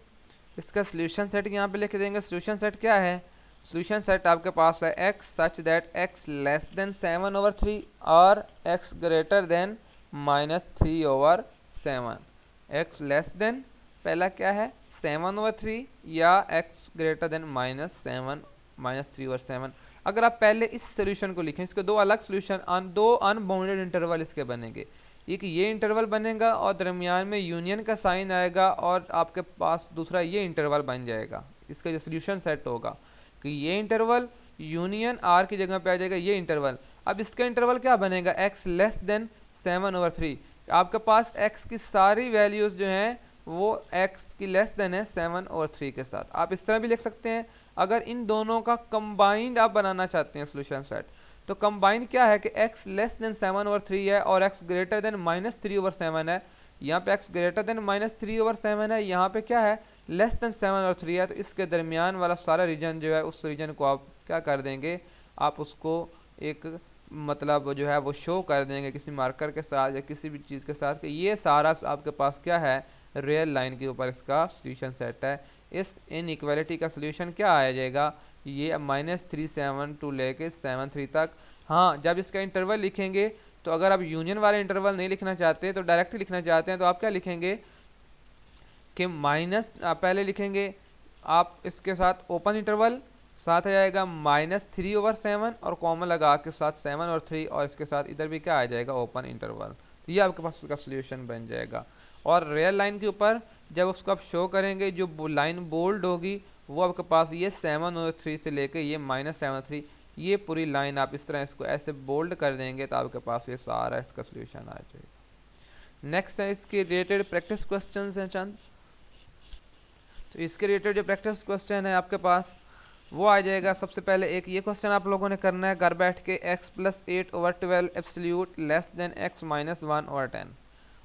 इसका सोल्यूशन सेट यहाँ पे लिख देंगे। सोल्यूशन सेट क्या है, सोल्यूशन सेट आपके पास है x such that x less then 7/3 और x greater then minus 3/7। x less then पहला क्या है 7/3 या x ग्रेटर देन माइनस 3/7। अगर आप पहले इस सोल्यूशन को लिखें, इसके दो अलग सोल्यूशन, दो अनबाउंडेड इंटरवल इसके बनेंगे, एक ये इंटरवल बनेगा और दरमियान में यूनियन का साइन आएगा, और आपके पास दूसरा ये इंटरवल बन जाएगा। इसका जो सोल्यूशन सेट होगा कि ये इंटरवल यूनियन आर की जगह पे आ जाएगा ये इंटरवल। अब इसका इंटरवल क्या बनेगा, x लेस देन 7/3। आपके पास x की सारी वैल्यूज जो हैं वो x की लेस देन है 7/3 के साथ। आप इस तरह भी लिख सकते हैं, अगर इन दोनों का कंबाइंड आप बनाना चाहते हैं सोल्यूशन सेट, तो कंबाइंड क्या है कि x लेस देन 7/3 है और x ग्रेटर देन -3/7 है। यहाँ पे x ग्रेटर देन -3/7 है, यहाँ पे क्या है लेस देन 7/3 है। तो इसके दरमियान वाला सारा रीजन जो है उस रीजन को आप क्या कर देंगे, आप उसको एक मतलब जो है वो शो कर देंगे किसी मार्कर के साथ या किसी भी चीज़ के साथ कि ये सारा आपके पास क्या है रियल लाइन के ऊपर इसका सोल्यूशन सेट है। इस इनइक्वालिटी का सोल्यूशन क्या आ जाएगा, ये -3 टू लेके 7 3 तक। हाँ, जब इसका इंटरवल लिखेंगे तो अगर आप यूनियन वाले इंटरवल नहीं लिखना चाहते तो डायरेक्ट लिखना चाहते हैं तो आप क्या लिखेंगे कि माइनस पहले लिखेंगे आप इसके साथ ओपन इंटरवल, साथ आ जाएगा -3/7 और कॉमन लगा के साथ 7/3 और इसके साथ इधर भी क्या आ जाएगा ओपन इंटरवल। तो ये आपके पास उसका सोल्यूशन बन जाएगा। और रियल लाइन के ऊपर जब उसको आप शो करेंगे जो लाइन बोल्ड होगी वो आपके पास ये 7/3 से लेके ये -7/3 ये पूरी लाइन आप इस तरह इसको ऐसे बोल्ड कर देंगे तो आपके पास ये सारा इसका सोल्यूशन आ जाएगा। नेक्स्ट है इसके रिलेटेड प्रैक्टिस क्वेश्चन हैं चंद। तो इसके रिलेटेड जो प्रैक्टिस क्वेश्चन है आपके पास वो आ जाएगा। सबसे पहले एक ये क्वेश्चन आप लोगों ने करना है घर बैठ के, x + 8/12 absolute less than x - 1/10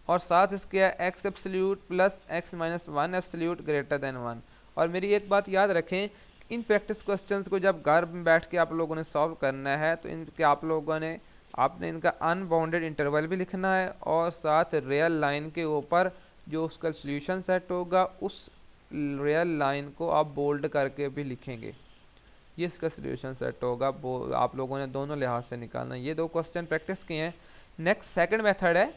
और साथ इसके है x absolute plus x - 1 absolute greater then 1। और मेरी एक बात याद रखें, इन प्रैक्टिस क्वेश्चंस को जब घर में बैठ के आप लोगों ने सॉल्व करना है तो इनके आप लोगों ने आपने इनका अनबाउंडेड इंटरवल भी लिखना है और साथ रियल लाइन के ऊपर जो उसका सोल्यूशन सेट होगा उस रियल लाइन को आप बोल्ड करके भी लिखेंगे, ये इसका सोल्यूशन सेट होगा। वो आप लोगों ने दोनों लिहाज से निकालना है। ये दो क्वेश्चन प्रैक्टिस किए हैं। नेक्स्ट सेकंड मेथड है।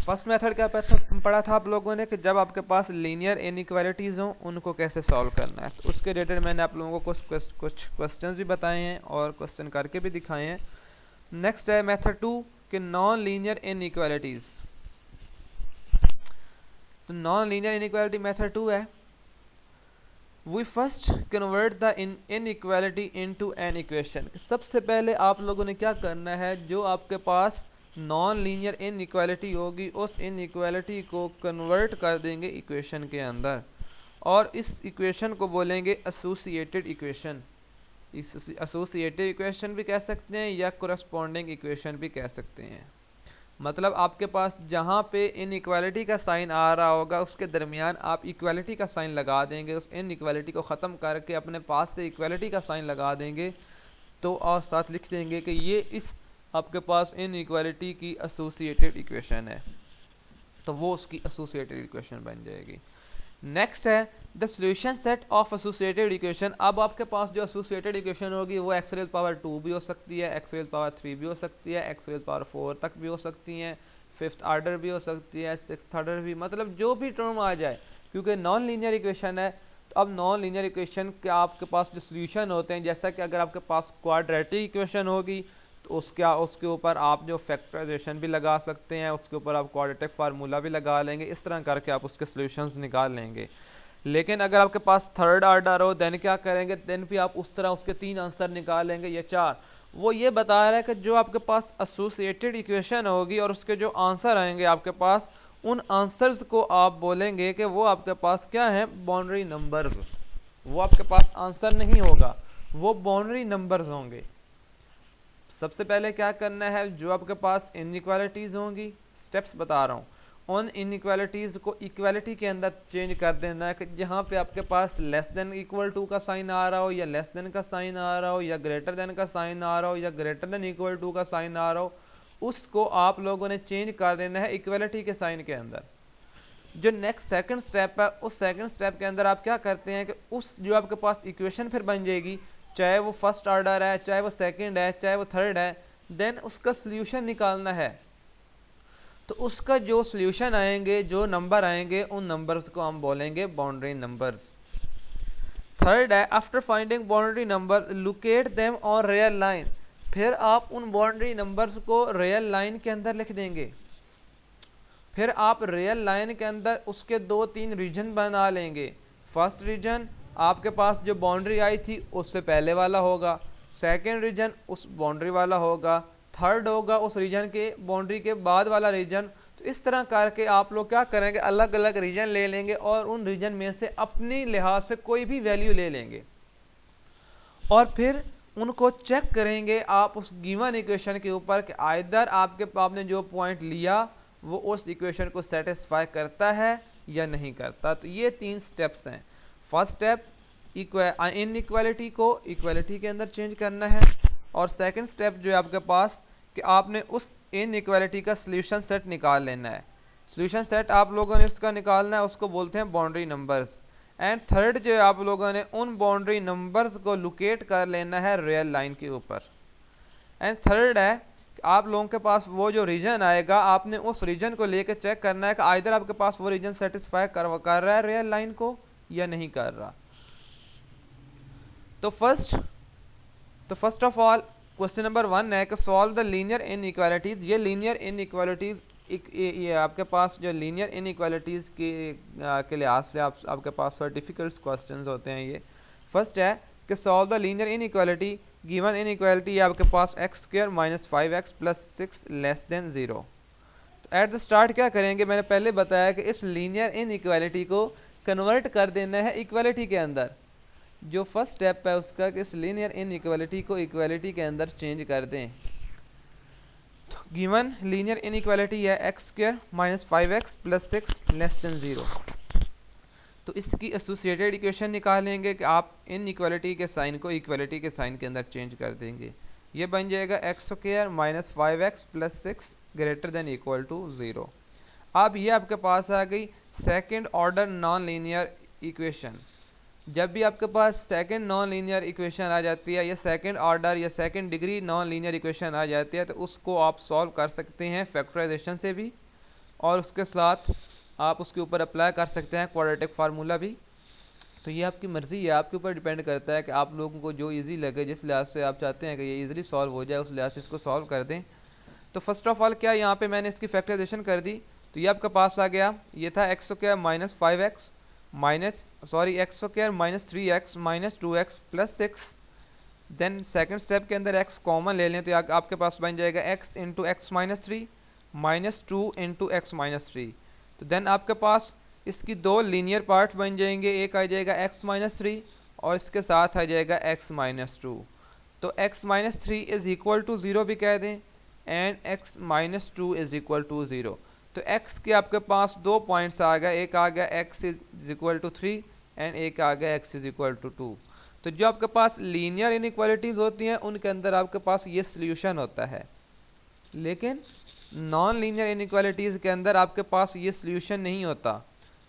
फर्स्ट मेथड क्या पढ़ा था आप लोगों ने कि जब आपके पास लीनियर इनइक्वालिटीज हों उनको कैसे सॉल्व करना है, तो उसके रिलेटेड मैंने आप लोगों को कुछ क्वेश्चंस भी बताए हैं और क्वेश्चन करके भी दिखाए हैं। नेक्स्ट है मेथड 2 कि नॉन लीनियर इनइक्वालिटीज। तो नॉन लीनियर इनइक्वालिटी मेथड 2 है, We first convert the inequality into an equation। सबसे पहले आप लोगों ने क्या करना है, जो आपके पास नॉन लीनियर इनइक्वालिटी होगी उस इनइक्वालिटी को कन्वर्ट कर देंगे इक्वेशन के अंदर और इस इक्वेशन को बोलेंगे एसोसिएटेड इक्वेशन। एसोसिएटेड इक्वेशन भी कह सकते हैं या कोरस्पॉन्डिंग इक्वेशन भी कह सकते हैं। मतलब आपके पास जहाँ पे इनइक्वालिटी का साइन आ रहा होगा उसके दरमियान आप इक्वालिटी का साइन लगा देंगे, उस इनइक्वालिटी को ख़त्म करके अपने पास से इक्वालिटी का साइन लगा देंगे तो और साथ लिख देंगे कि ये इस आपके पास इनइक्वालिटी की एसोसिएटेड इक्वेशन है, तो वो उसकी एसोसिएटेड इक्वेशन बन जाएगी। नेक्स्ट है the solution set of associated equation. अब आपके पास जो एसोसिएटेड इक्वेशन होगी वो x⁻2 भी हो सकती है, x⁻3 भी हो सकती है, x⁻4 तक भी हो सकती हैं, 5th ऑर्डर भी हो सकती है, 6th ऑर्डर भी, मतलब जो भी टर्म आ जाए, क्योंकि नॉन लीनियर इक्वेशन है। तो अब नॉन लीनियर इक्वेशन के आपके पास जो सोल्यूशन होते हैं, जैसा कि अगर आपके पास क्वाड्रेटिक इक्वेशन होगी तो उसके ऊपर आप जो फैक्टराइजेशन भी लगा सकते हैं, उसके ऊपर आप क्वाड्रेटिक फार्मूला भी लगा लेंगे, इस तरह करके आप उसके सॉल्यूशंस निकाल लेंगे। लेकिन अगर आपके पास थर्ड ऑर्डर हो देन क्या करेंगे, देन भी आप उस तरह उसके 3 आंसर निकाल लेंगे या 4। वो ये बता रहा है कि जो आपके पास एसोसिएटेड इक्वेशन होगी और उसके जो आंसर आएंगे आपके पास, उन आंसर्स को आप बोलेंगे कि वो आपके पास क्या है, बाउंड्री नंबर्स। वो आपके पास आंसर नहीं होगा, वो बाउंड्री नंबर्स होंगे। सबसे पहले क्या करना है, जो आपके पास इनइक्वालिटीज होंगी, स्टेप्स बता रहा हूँ, उन इनइक्वालिटीज को इक्वालिटी के अंदर चेंज कर देना है कि जहाँ पे आपके पास लेस देन इक्वल टू का साइन आ रहा हो या लेस देन का साइन आ रहा हो या ग्रेटर देन का साइन आ रहा हो या ग्रेटर देन इक्वल टू का साइन आ रहा हो, उसको आप लोगों ने चेंज कर देना है इक्वालिटी के साइन के अंदर। जो नेक्स्ट सेकंड स्टेप है, उस सेकंड स्टेप के अंदर आप क्या करते हैं कि उस जो आपके पास इक्वेशन फिर बन जाएगी, चाहे वो फर्स्ट ऑर्डर है, चाहे वो सेकंड है, चाहे वो थर्ड है, देन उसका सोल्यूशन निकालना है। तो उसका जो सोल्यूशन आएंगे, जो नंबर आएंगे, उन नंबर्स को हम बोलेंगे बाउंड्री नंबर्स। थर्ड है after finding boundary number locate them on real line. फिर आप उन बाउंड्री नंबर्स को रियल लाइन के अंदर लिख देंगे। फिर आप रियल लाइन के अंदर उसके 2-3 रीजन बना लेंगे। फर्स्ट रीजन आपके पास जो बाउंड्री आई थी उससे पहले वाला होगा, सेकंड रीजन उस बाउंड्री वाला होगा, थर्ड होगा उस रीजन के बाउंड्री के बाद वाला रीजन। तो इस तरह करके आप लोग क्या करेंगे, अलग अलग रीजन ले लेंगे और उन रीजन में से अपनी लिहाज से कोई भी वैल्यू ले लेंगे और फिर उनको चेक करेंगे आप उस गिवन इक्वेशन के ऊपर कि आइदर आपने जो पॉइंट लिया वो उस इक्वेशन को सेटिस्फाई करता है या नहीं करता। तो ये 3 स्टेप्स हैं। फर्स्ट स्टेप इनइक्वालिटी को इक्वालिटी के अंदर चेंज करना है, और सेकंड स्टेप जो है आपके पास कि आपने उस इनइक्वालिटी का सोल्यूशन सेट निकाल लेना है। सोल्यूशन सेट आप लोगों ने इसका निकालना है, उसको बोलते हैं बाउंड्री नंबर्स। एंड थर्ड जो है आप लोगों ने उन बाउंड्री नंबर्स को लोकेट कर लेना है रियल लाइन के ऊपर। एंड थर्ड है कि आप लोगों के पास वो जो रीजन आएगा आपने उस रीजन को लेकर चेक करना है कि आइदर आपके पास वो रीजन सेटिस्फाई कर रहा है रियल लाइन को या नहीं कर रहा। तो first of all question number 1 है कि सॉल्व द लीनियर इनइक्वालिटीज। ये लीनियर इनइक्वालिटीज ये आपके पास जो लीनियर इनइक्वालिटीज के लिहाज से आपके पास थोड़ा डिफिकल्ट क्वेश्चंस होते हैं। ये फर्स्ट है कि solve the linear inequality. Given inequality आपके पास x² - 5x + 6 < 0। तो एट द स्टार्ट क्या करेंगे, मैंने पहले बताया कि इस लीनियर इनइक्वालिटी को कन्वर्ट कर देना है इक्वालिटी के अंदर। जो फर्स्ट स्टेप है उसका कि इस लीनियर इनइक्वालिटी को इक्वालिटी के अंदर चेंज कर दें। तो गिवन लीनियर इनइक्वालिटी है x² - 5x + 6 < 0। तो इसकी एसोसिएटेड इक्वेशन निकालेंगे कि आप इनइक्वालिटी के साइन को इक्वालिटी के साइन के अंदर चेंज कर देंगे। ये बन जाएगा x² - 5x + 6 > 0। अब ये आपके पास आ गई second order non linear equation. जब भी आपके पास सेकंड नॉन लीनियर इक्वेशन आ जाती है या सेकंड ऑर्डर या second degree non linear equation आ जाती है तो उसको आप सॉल्व कर सकते हैं फैक्टराइजेशन से भी, और उसके साथ आप उसके ऊपर अप्लाई कर सकते हैं क्वाड्रेटिक फार्मूला भी। तो ये आपकी मर्ज़ी है, आपके ऊपर डिपेंड करता है कि आप लोगों को जो इजी लगे, जिस लिहाज से आप चाहते हैं कि ये इजीली सॉल्व हो जाए उस लिहाज से इसको सॉल्व कर दें। तो फर्स्ट ऑफ ऑल क्या यहाँ पे मैंने इसकी फैक्टराइजेशन कर दी। तो ये आपके पास आ गया, ये था x² - 5x x² - 3x - 2x + 6। Then second step के अंदर x कॉमन ले लें तो आपके पास बन जाएगा x × x - 3 - 2 × x - 3। तो देन आपके पास इसकी 2 लीनियर पार्ट बन जाएंगे, एक आ जाएगा x - 3 और इसके साथ आ जाएगा x - 2। तो x - 3 = 0 भी कह दें एंड x - 2 = 0। तो x के आपके पास 2 पॉइंट्स आ गए, एक आ गया x = 3 एंड एक आ गया x = 2। तो जो आपके पास लीनियर इनइक्वालिटीज होती हैं उनके अंदर आपके पास ये सोल्यूशन होता है, लेकिन नॉन लीनियर इनइक्वालिटीज के अंदर आपके पास ये सोल्यूशन नहीं होता,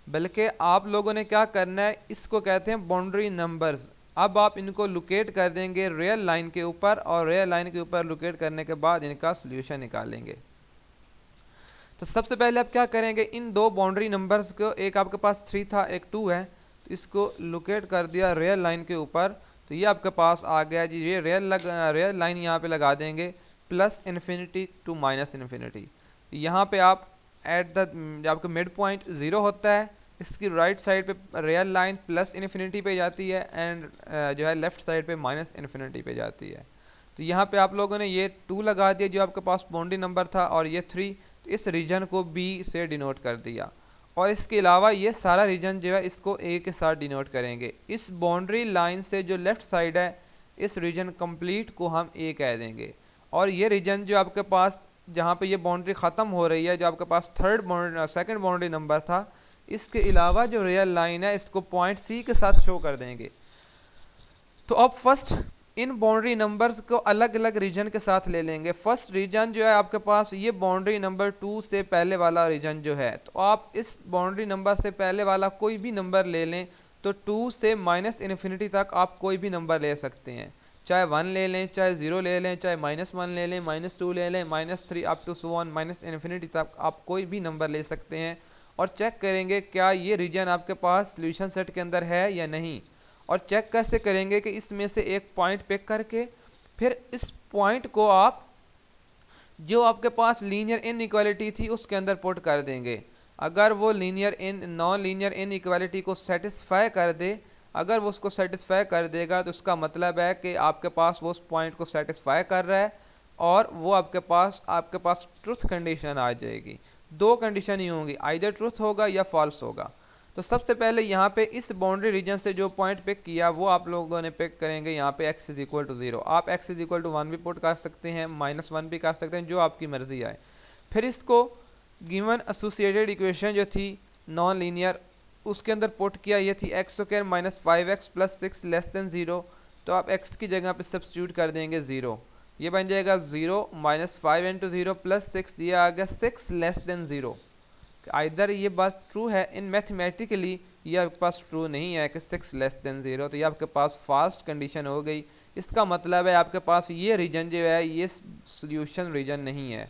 बल्कि आप लोगों ने क्या करना है, इसको कहते हैं बाउंड्री नंबर्स। अब आप इनको लोकेट कर देंगे रियल लाइन के ऊपर और रियल लाइन के ऊपर लोकेट करने के बाद इनका सोल्यूशन निकालेंगे। तो सबसे पहले आप क्या करेंगे, इन 2 बाउंड्री नंबर्स को, एक आपके पास 3 था एक 2 है, तो इसको लोकेट कर दिया रियल लाइन के ऊपर। तो ये आपके पास आ गया जी, ये रियल लाइन यहाँ पे लगा देंगे +∞ to -∞। यहाँ पे आप एट द आपका मिड पॉइंट 0 होता है, इसकी राइट साइड पे रियल लाइन +∞ पे जाती है एंड जो है लेफ्ट साइड पे -∞ पे जाती है। तो यहाँ पे आप लोगों ने ये 2 लगा दिया जो आपके पास बाउंड्री नंबर था, और ये 3, तो इस रीजन को B से डिनोट कर दिया, और इसके अलावा ये सारा रीजन जो है इसको A के साथ डिनोट करेंगे। इस बाउंड्री लाइन से जो लेफ्ट साइड है इस रीजन कंप्लीट को हम A कह देंगे, और ये रीजन जो आपके पास जहाँ पे ये बाउंड्री ख़त्म हो रही है, जो आपके पास सेकंड बाउंड्री नंबर था, इसके अलावा जो रियल लाइन है इसको पॉइंट C के साथ शो कर देंगे। तो अब फर्स्ट इन बाउंड्री नंबर्स को अलग अलग रीजन के साथ ले लेंगे। फर्स्ट रीजन जो है आपके पास ये बाउंड्री नंबर 2 से पहले वाला रीजन जो है, तो आप इस बाउंड्री नंबर से पहले वाला कोई भी नंबर ले लें। तो 2 से -∞ तक आप कोई भी नंबर ले सकते हैं, चाहे 1 ले लें, चाहे 0 ले लें, चाहे -1 ले लें, -2 ले लें, -3 अप टू सो ऑन -∞ तक आप कोई भी नंबर ले सकते हैं, और चेक करेंगे क्या ये रीजन आपके पास सोल्यूशन सेट के अंदर है या नहीं। और चेक कैसे करेंगे कि इसमें से एक पॉइंट पिक करके फिर इस पॉइंट को आप जो आपके पास लीनियर इनइक्वालिटी थी उसके अंदर पुट कर देंगे। अगर वो नॉन लीनियर इनइक्वालिटी को सेटिस्फाई कर दे, अगर वो उसको सेटिस्फाई कर देगा तो उसका मतलब है कि आपके पास वो उस पॉइंट को सेटिस्फाई कर रहा है और वो आपके पास ट्रुथ कंडीशन आ जाएगी। दो कंडीशन ही होंगी, आइदर ट्रुथ होगा या फॉल्स होगा। तो सबसे पहले यहाँ पे इस बाउंड्री रीजन से जो पॉइंट पिक किया वो आप लोगों ने पिक करेंगे यहाँ पे x इज इक्वल टू 0। आप x इज इक्वल टू 1 भी पुट कर सकते हैं, -1 भी कर सकते हैं, जो आपकी मर्जी आए। फिर इसको गिवन एसोसिएटेड इक्वेशन जो थी नॉन लीनियर उसके अंदर पुट किया, ये थी x square minus 5x plus 6 less than 0। तो आप x की जगह पे सब्स्टिट्यूट कर देंगे 0, ये बन जाएगा 0 माइनस 5 इंटू 0 प्लस 6, ये आ गया 6 लेस देन 0। आइदर ये बात ट्रू है, इन मैथमेटिकली ये आपके पास ट्रू नहीं है कि 6 लेस देन 0, तो ये आपके पास फॉल्स कंडीशन हो गई। इसका मतलब है आपके पास ये रीजन जो है ये सोल्यूशन रीजन नहीं है,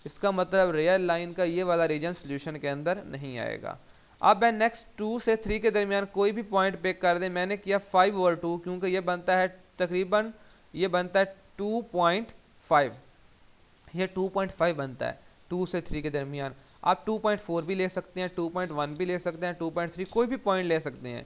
इसका मतलब रियल लाइन का ये वाला रीजन सोल्यूशन के अंदर नहीं आएगा। अब मैं नेक्स्ट 2 से 3 के दरमियान कोई भी पॉइंट पिक कर दें, मैंने किया 5 और 2 क्योंकि ये बनता है तकरीबन ये बनता है 2.5, ये 2.5 बनता है 2 से 3 के दरमियान। आप 2.4 भी ले सकते हैं, 2.1 भी ले सकते हैं, 2.3 कोई भी पॉइंट ले सकते हैं।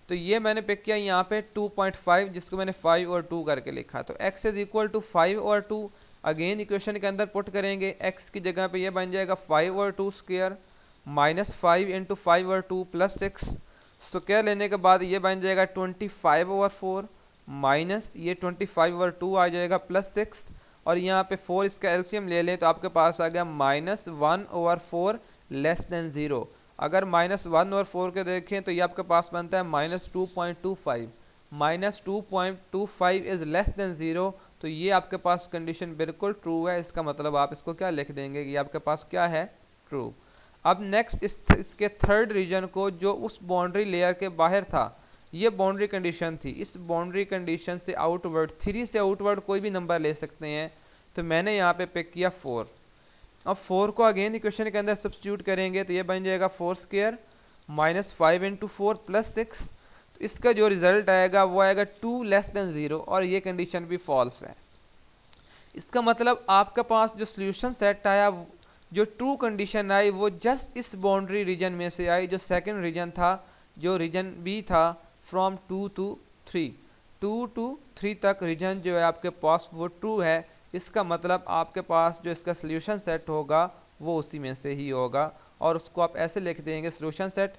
तो ये मैंने पिक किया यहाँ पे 2.5 जिसको मैंने 5 और 2 करके लिखा। तो x इज इक्वल टू 5 और 2, अगेन इक्वेशन के अंदर पुट करेंगे, x की जगह पे ये बन जाएगा 5 और 2 स्क्वायर माइनस 5 इंटू 5 और 2 प्लस 6 स्क्वायर लेने के बाद ये बन जाएगा 25 और 4 माइनस ये 25 और 2 आ जाएगा प्लस 6, और यहाँ पे 4 इसका एलसीएम ले लें तो आपके पास आ गया -1 ओवर 4 लेस देन 0। अगर -1 और 4 के देखें तो ये आपके पास बनता है -2.25, -2.25 इज लेस देन 0। तो ये आपके पास कंडीशन बिल्कुल ट्रू है, इसका मतलब आप इसको क्या लिख देंगे कि आपके पास क्या है, ट्रू। अब नेक्स्ट इसके थर्ड रीजन को जो उस बाउंड्री लेयर के बाहर था, ये बाउंड्री कंडीशन थी, इस बाउंड्री कंडीशन से आउटवर्ड 3 से आउटवर्ड कोई भी नंबर ले सकते हैं। तो मैंने यहाँ पे पिक किया 4। अब 4 को अगेन इक्वेशन के अंदर सब्स्टिट्यूट करेंगे तो ये बन जाएगा 4 स्क्वायर माइनस 5 इंटू 4 प्लस 6। तो इसका जो रिजल्ट आएगा वो आएगा 2 लेस देन 0, और ये कंडीशन भी फॉल्स है। इसका मतलब आपके पास जो सोल्यूशन सेट आया, जो ट्रू कंडीशन आई, वो जस्ट इस बाउंड्री रीजन में से आई, जो सेकंड रीजन था, जो रीजन बी था, फ्रॉम 2 to 3, 2 to 3 तक रीजन जो है आपके पास वो ट्रू है। इसका मतलब आपके पास जो इसका सोल्यूशन सेट होगा वो उसी में से ही होगा, और उसको आप ऐसे लिख देंगे solution set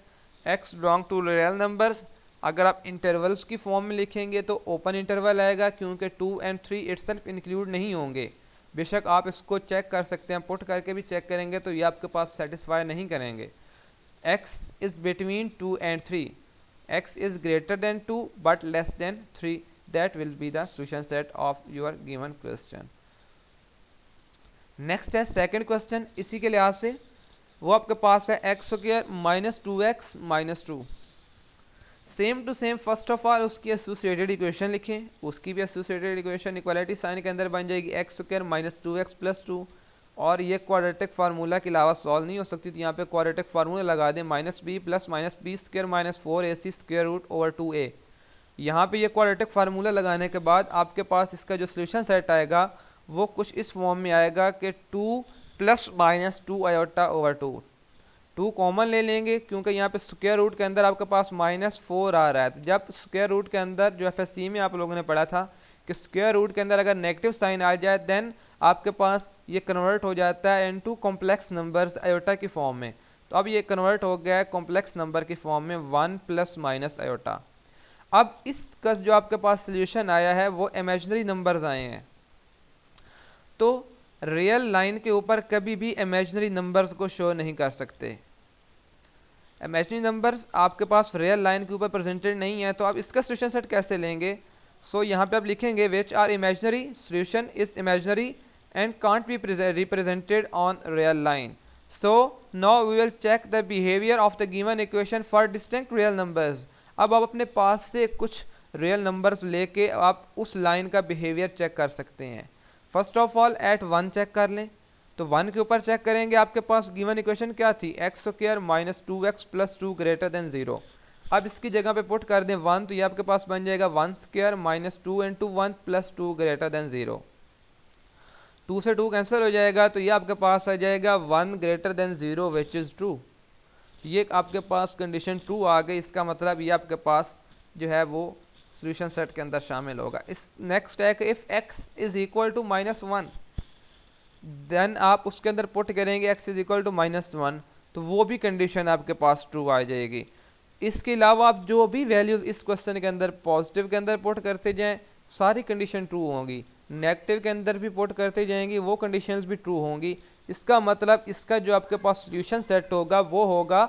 x belong to real numbers. अगर आप इंटरवल्स की फॉर्म में लिखेंगे तो ओपन इंटरवल आएगा क्योंकि 2 और 3 इटसेल्फ इंक्लूड नहीं होंगे। बेशक आप इसको चेक कर सकते हैं, पुट करके भी चेक करेंगे तो ये आपके पास सेटिस्फाई नहीं करेंगे। x is between 2 and 3, x is greater than 2 but less than 3, that will be the solution set of your given question। Next है सेकंड क्वेश्चन, इसी के लिहाज से वो आपके पास है x square minus 2x minus 2। Same to same first of all उसकी एसोसिएटेड इक्वेशन लिखें, उसकी भी एसोसिएटेड इक्वेशन इक्वालिटी साइन के अंदर बन जाएगी x square minus 2x plus 2, और ये क्वाड्रेटिक फार्मूला के अलावा सॉल्व नहीं हो सकती, तो यहाँ पे क्वाड्रेटिक फार्मूला लगा दें -b plus -b square minus 4ac square root over 2a। यहाँ पे ये क्वाड्रेटिक फार्मूला लगाने के बाद आपके पास इसका जो सोल्यूशन सेट आएगा वो कुछ इस फॉर्म में आएगा कि 2 plus minus 2 iota over 2। 2 common ले लेंगे क्योंकि यहाँ पे स्क्वायर रूट के अंदर आपके पास -4 आ रहा है। तो जब स्क्वायर रूट के अंदर जो एफएससी में आप लोगों ने पढ़ा था कि स्क्वायर रूट के अंदर अगर नेगेटिव साइन आ जाए देन आपके पास ये कन्वर्ट हो जाता है इनटू कॉम्प्लेक्स नंबर्स आयोटा की फॉर्म में। तो अब ये कन्वर्ट हो गया है कॉम्प्लेक्स नंबर की फॉर्म में 1 प्लस माइनस आयोटा। अब इसका जो आपके पास सोल्यूशन आया है वो इमेजिनरी नंबर्स आए हैं, तो रियल लाइन के ऊपर कभी भी इमेजिनरी नंबर्स को शो नहीं कर सकते। इमेजिनरी नंबर्स आपके पास रियल लाइन के ऊपर प्रेजेंटेड नहीं है, तो आप इसका सोल्यूशन सेट कैसे लेंगे? सो यहाँ पे आप लिखेंगे which are imaginary, solution is imaginary and can't be represented on real line. So now we will check the behavior of the given equation for distinct real numbers। अब आप अपने पास से कुछ रियल नंबर्स लेके आप उस लाइन का behaviour check कर सकते हैं। First of all at 1 check कर लें, तो 1 के ऊपर चेक करेंगे, आपके पास गिवन इक्वेशन क्या थी, x square minus 2x plus 2 greater then 0। अब इसकी जगह पे पुट कर दें 1, तो ये आपके पास बन जाएगा 1 square minus 2 into 1 plus 2 greater then 0। 2 से 2 कैंसिल हो जाएगा, तो ये आपके पास आ जाएगा 1 greater than 0 which is true. ये आपके पास कंडीशन ट्रू आ गई, इसका मतलब ये आपके पास जो है वो सोल्यूशन सेट के अंदर शामिल होगा। इस नेक्स्ट है कि if x is equal to -1, then आप उसके अंदर पुट करेंगे x इज़ इक्वल टू -1, तो वो भी कंडीशन आपके पास ट्रू आ जाएगी। इसके अलावा आप जो भी वैल्यूज इस क्वेश्चन के अंदर पॉजिटिव के अंदर पुट करते जाएं, सारी कंडीशन ट्रू होंगी। नेगेटिव के अंदर भी पुट करते जाएंगे, वो कंडीशंस भी ट्रू होंगी। इसका मतलब इसका जो आपके पास सोल्यूशन सेट होगा वो होगा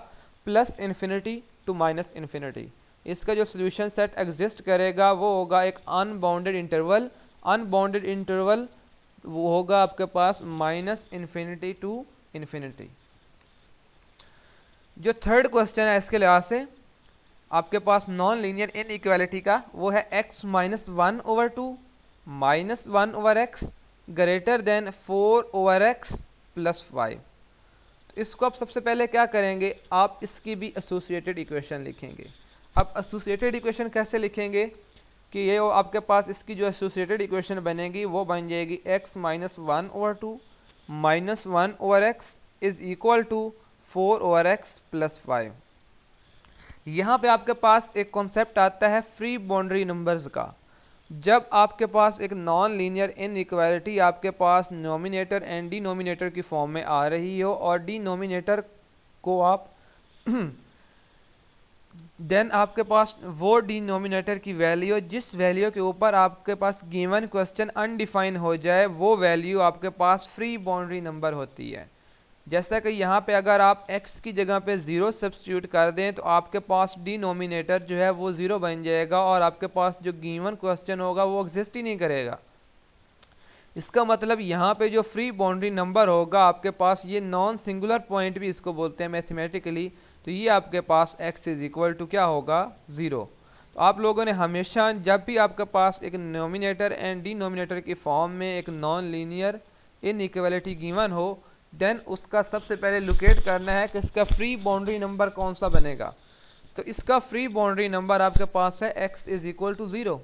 +∞ to -∞। इसका जो सोल्यूशन सेट एग्जिस्ट करेगा वो होगा एक अनबाउंडेड इंटरवल। अनबाउंडेड इंटरवल वो होगा आपके पास -∞ to ∞। जो थर्ड क्वेश्चन है इसके लिहाज से आपके पास नॉन लीनियर इनइक्वालिटी का, वो है x -1/2 -1/x greater than 4/x + 5। तो इसको आप सबसे पहले क्या करेंगे, आप इसकी भी एसोसिएटेड इक्वेशन लिखेंगे। अब एसोसिएटेड इक्वेशन कैसे लिखेंगे कि ये आपके पास इसकी जो एसोसिएटेड इक्वेशन बनेगी वो बन जाएगी x -1/2 -1/x is equal to 4/x + 5। यहाँ पे आपके पास एक कॉन्सेप्ट आता है फ्री बाउंड्री नंबर्स का। जब आपके पास एक नॉन लीनियर इनइक्वालिटी आपके पास नोमिनेटर एंड डिनोमिनेटर की फॉर्म में आ रही हो और डिनोमिनेटर को आप देन आपके पास वो डिनोमिनेटर की वैल्यू जिस वैल्यू के ऊपर आपके पास गिवन क्वेश्चन अनडिफाइन हो जाए वो वैल्यू आपके पास फ्री बाउंड्री नंबर होती है। जैसा कि यहाँ पे अगर आप x की जगह पे 0 सब्स्टिट्यूट कर दें तो आपके पास डिनोमिनेटर जो है वो 0 बन जाएगा और आपके पास जो गिवन क्वेश्चन होगा वो एग्जिस्ट ही नहीं करेगा। इसका मतलब यहाँ पे जो फ्री बाउंड्री नंबर होगा आपके पास, ये नॉन सिंगुलर पॉइंट भी इसको बोलते हैं मैथमेटिकली, तो ये आपके पास x इज इक्वल टू क्या होगा 0। तो आप लोगों ने हमेशा जब भी आपके पास एक नोमिनेटर एंड डिनोमिनेटर की फॉर्म में एक नॉन लीनियर इनइक्वालिटी गिवन हो, देन उसका सबसे पहले लोकेट करना है कि इसका फ्री बाउंड्री नंबर कौन सा बनेगा। तो इसका फ्री बाउंड्री नंबर आपके पास है x इज इक्वल टू 0।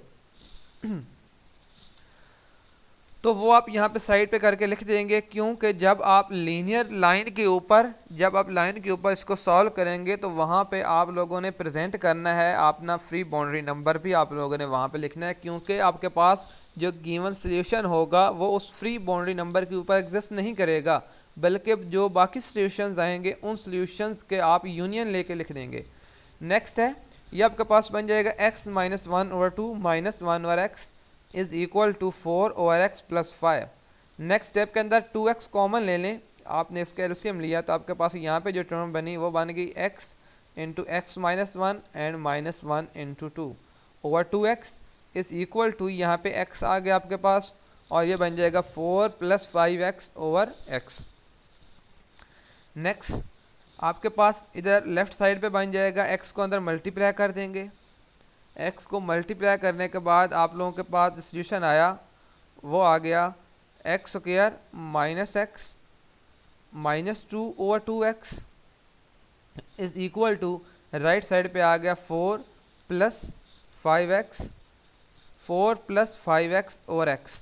तो वो आप यहाँ पे साइड पे करके लिख देंगे, क्योंकि जब आप लीनियर लाइन के ऊपर इसको सॉल्व करेंगे तो वहाँ पे आप लोगों ने प्रेजेंट करना है अपना फ्री बाउंड्री नंबर भी आप लोगों ने वहाँ पे लिखना है, क्योंकि आपके पास जो गिवन सोल्यूशन होगा वो उस फ्री बाउंड्री नंबर के ऊपर एग्जिस्ट नहीं करेगा, बल्कि जो बाकी सोल्यूशंस आएंगे उन सोल्यूशंस के आप यूनियन लेके लिख देंगे। नेक्स्ट है ये आपके पास बन जाएगा x -1/2 -1/x is equal to 4/x + 5। Next step के अंदर 2x कॉमन ले लें, आपने इसका एलसीएम लिया तो आपके पास यहाँ पे जो टर्म बनी वो बन गई x × x -1 and -1 × 2 over 2x is equal to यहाँ पे x आ गया आपके पास और ये बन जाएगा 4 + 5x ओवर x। नेक्स्ट आपके पास इधर लेफ्ट साइड पे बन जाएगा, x को अंदर मल्टीप्लाई कर देंगे। x को मल्टीप्लाई करने के बाद आप लोगों के पास सोल्यूशन आया वो आ गया x² -x -2 over 2x is equal to right side पे आ गया 4 + 5x ओवर x।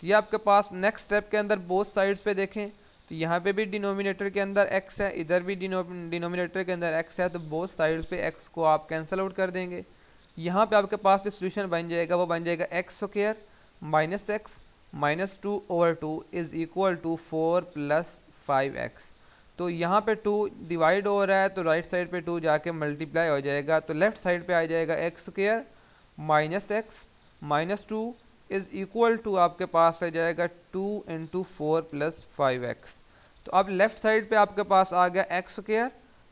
तो ये आपके पास नेक्स्ट स्टेप के अंदर बोथ साइड्स पे देखें तो यहाँ पे भी डिनोमिनेटर के अंदर x है, इधर भी डिनोमिनेटर के अंदर x है, तो बोथ साइड्स पे x को आप कैंसिल आउट कर देंगे। यहाँ पे आपके पास जो सोल्यूशन बन जाएगा वो बन जाएगा x² -x -2 over 2 is equal to 4 + 5x। तो यहाँ पे 2 डिवाइड हो रहा है तो राइट साइड पे 2 जाके मल्टीप्लाई हो जाएगा, तो लेफ्ट साइड पे आ जाएगा x² -x -2 is equal to आपके पास आ जाएगा 2 × 4 + 5x। तो अब लेफ्ट साइड पे आपके पास आ गया x²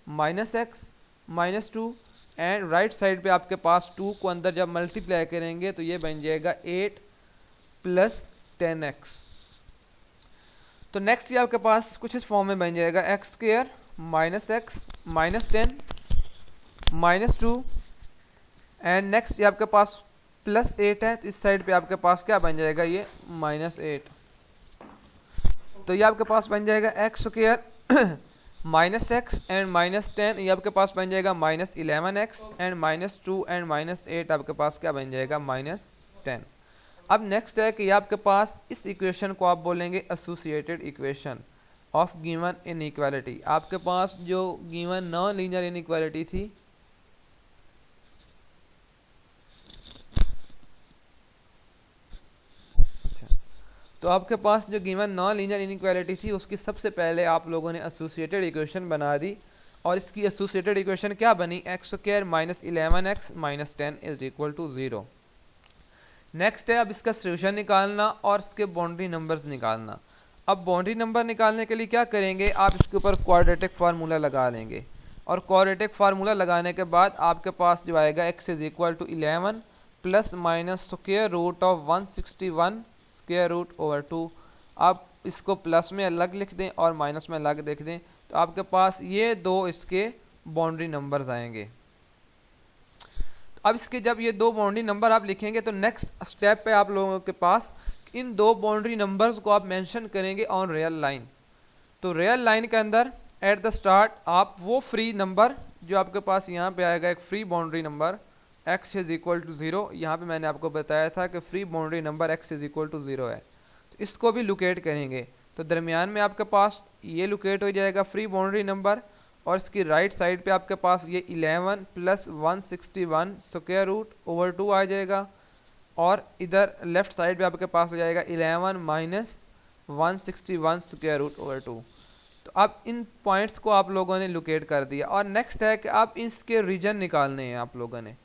-x -2 and right side पे आपके पास 2 को अंदर जब मल्टीप्लाई करेंगे तो ये बन जाएगा 8 + 10x। तो नेक्स्ट ये आपके पास कुछ इस फॉर्म में बन जाएगा x² -x -10 -2 एंड नेक्स्ट ये आपके पास +8 है, तो इस साइड पे आपके पास क्या बन जाएगा ये -8। तो ये आपके पास बन जाएगा x² -x एंड -10, ये आपके पास बन जाएगा -11x एंड -2 एंड -8 आपके पास क्या बन जाएगा -10। अब नेक्स्ट है कि ये आपके पास इस इक्वेशन को आप बोलेंगे associated equation of given inequality. आपके पास जो गिवन नॉन लीनियर इनइक्वालिटी थी तो आपके पास जो गिवन नॉन लीनियर इनइक्वालिटी थी उसकी सबसे पहले आप लोगों ने एसोसिएटेड इक्वेशन बना दी, और इसकी एसोसिएटेड इक्वेशन क्या बनी, x square minus 11x minus 10 is equal to 0। Next है अब इसका सोल्यूशन निकालना और इसके बाउंड्री नंबर्स निकालना। अब बाउंड्री नंबर निकालने के लिए क्या करेंगे, आप इसके ऊपर क्वाड्रेटिक फार्मूला लगा लेंगे, और क्वाड्रेटिक फार्मूला लगाने के बाद आपके पास जो आएगा x is equal to 11 plus minus square root of 161 square root over 2। आप इसको प्लस में अलग लिख दें और माइनस में अलग लिख दें, तो आपके पास ये दो इसके बाउंड्री नंबर्स आएंगे। तो अब इसके जब ये दो बाउंड्री नंबर आप लिखेंगे तो नेक्स्ट स्टेप पे आप लोगों के पास इन दो बाउंड्री नंबर्स को आप मेंशन करेंगे ऑन रियल लाइन। तो रियल लाइन के अंदर एट द स्टार्ट आप वो फ्री नंबर जो आपके पास यहाँ पे आएगा, एक free boundary number x is equal to 0, यहाँ पे मैंने आपको बताया था कि free boundary number x is equal to 0 है, तो इसको भी लोकेट करेंगे। तो दरमियान में आपके पास ये लोकेट हो जाएगा फ्री बाउंड्री नंबर, और इसकी राइट साइड पे आपके पास ये 11 प्लस 161 स्क्वायर रूट ओवर 2 आ जाएगा, और इधर लेफ्ट साइड पे आपके पास हो जाएगा 11 माइनस 161 स्क्वायर रूट ओवर 2। तो अब इन पॉइंट्स को आप लोगों ने लोकेट कर दिया, और नेक्स्ट है कि आप इसके रीजन निकालने हैं। आप लोगों ने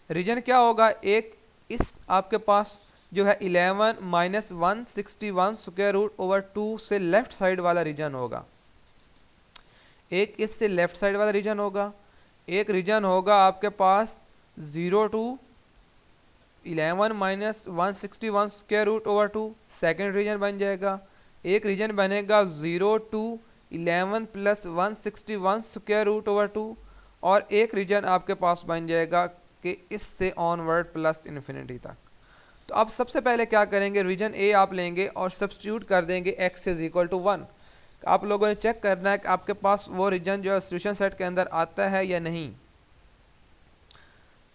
रीजन क्या होगा, एक इस आपके पास जो है 11 माइनस 161 स्क्वायर रूट ओवर 2 से लेफ्ट साइड वाला रीजन होगा, एक इससे लेफ्ट साइड वाला रीजन होगा, एक रीजन होगा आपके पास 0 to 11 minus 161 square root over 2, second region बन जाएगा। एक रीजन बनेगा 0 to 11 plus 161 square root over 2, और एक रीजन आपके पास बन जाएगा कि इससे ऑनवर्ड प्लस इन्फिनिटी तक। तो अब सबसे पहले क्या करेंगे, रीजन ए आप लेंगे और सब्स्टिट्यूट कर देंगे x इज इक्वल टू 1। आप लोगों ने चेक करना है कि आपके पास वो रीजन जो है सॉल्यूशन सेट के अंदर आता है या नहीं।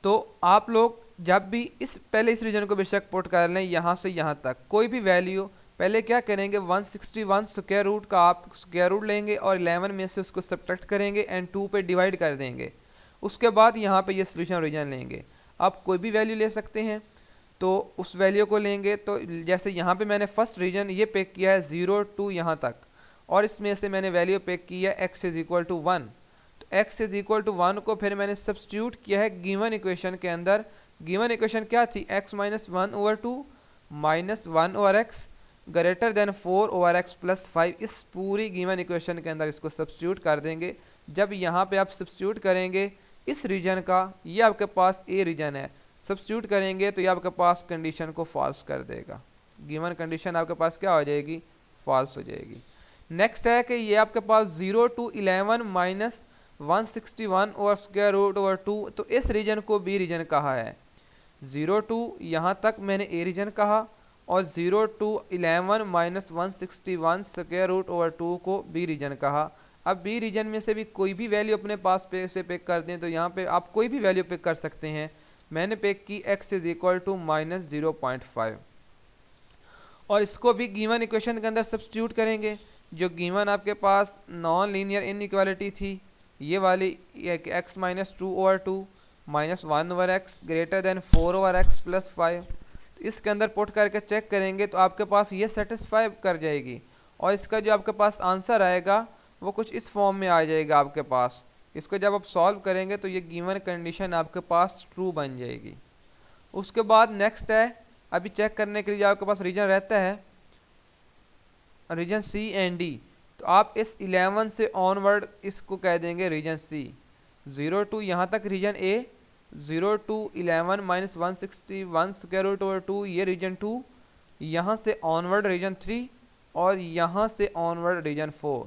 तो आप लोग जब भी पहले इस रीजन को बेशक पुट कर लें, यहाँ से यहाँ तक कोई भी वैल्यू, पहले क्या करेंगे 161 स्क्वायर रूट का आप स्क्वायर रूट लेंगे और 11 में से उसको सब्ट्रैक्ट करेंगे एंड 2 पे डिवाइड कर देंगे। उसके बाद यहाँ पे ये सॉल्यूशन रीजन लेंगे, आप कोई भी वैल्यू ले सकते हैं, तो उस वैल्यू को लेंगे। तो जैसे यहाँ पे मैंने फर्स्ट रीजन ये पिक किया है 0 टू यहाँ तक, और इसमें से मैंने वैल्यू पिक की है x इज इक्वल टू 1। तो x इज इक्वल टू 1 को फिर मैंने सब्स्टिट्यूट किया है गिवन इक्वेशन के अंदर। गिवन इक्वेशन क्या थी, x minus 1 over 2 minus 1 over x greater then 4 over x plus 5। इस पूरी गिवन इक्वेशन के अंदर इसको सब्स्टिट्यूट कर देंगे। जब यहाँ पे आप सब्स्टिट्यूट करेंगे इस रीजन का, ये आपके पास ए रीजन है, सब्स्टिट्यूट करेंगे तो ये आपके पास कंडीशन को फॉल्स कर देगा। गिवन कंडीशन आपके पास क्या हो जाएगी, फॉल्स हो जाएगी। नेक्स्ट है कि ये आपके पास 0 टू 11 माइनस 161 और स्क्वायर रूट ओवर 2, तो इस रीजन को बी रीजन कहा है। 0 टू यहाँ तक मैंने ए रीजन कहा, और 0 to 11 minus 161 square root over 2 को बी रीजन कहा। अब बी रीजन में से भी कोई भी वैल्यू अपने पास से पिक कर दें, तो यहाँ पे आप कोई भी वैल्यू पिक कर सकते हैं। मैंने पिक की x is equal to minus 0.5, और इसको भी गिवन इक्वेशन के अंदर सब्स्टिट्यूट करेंगे। जो गिवन आपके पास नॉन लीनियर इनइक्वालिटी थी, ये वाली x minus 2 over 2 minus 1 over x greater than 4 over x plus 5, तो इसके अंदर पुट करके चेक करेंगे तो आपके पास ये सेटिस्फाई कर जाएगी, और इसका जो आपके पास आंसर आएगा वो कुछ इस फॉर्म में आ जाएगा आपके पास। इसको जब आप सॉल्व करेंगे तो ये गिवन कंडीशन आपके पास ट्रू बन जाएगी। उसके बाद नेक्स्ट है, अभी चेक करने के लिए आपके पास रीजन रहता है रीजन सी एंड डी, तो आप इस 11 से ऑनवर्ड इसको कह देंगे रीजन सी। 0 टू यहाँ तक region A, 0 to 11 minus 161 square root over 2 ये रीजन 2, यहाँ से ऑनवर्ड रीजन 3, और यहाँ से ऑनवर्ड रीजन 4।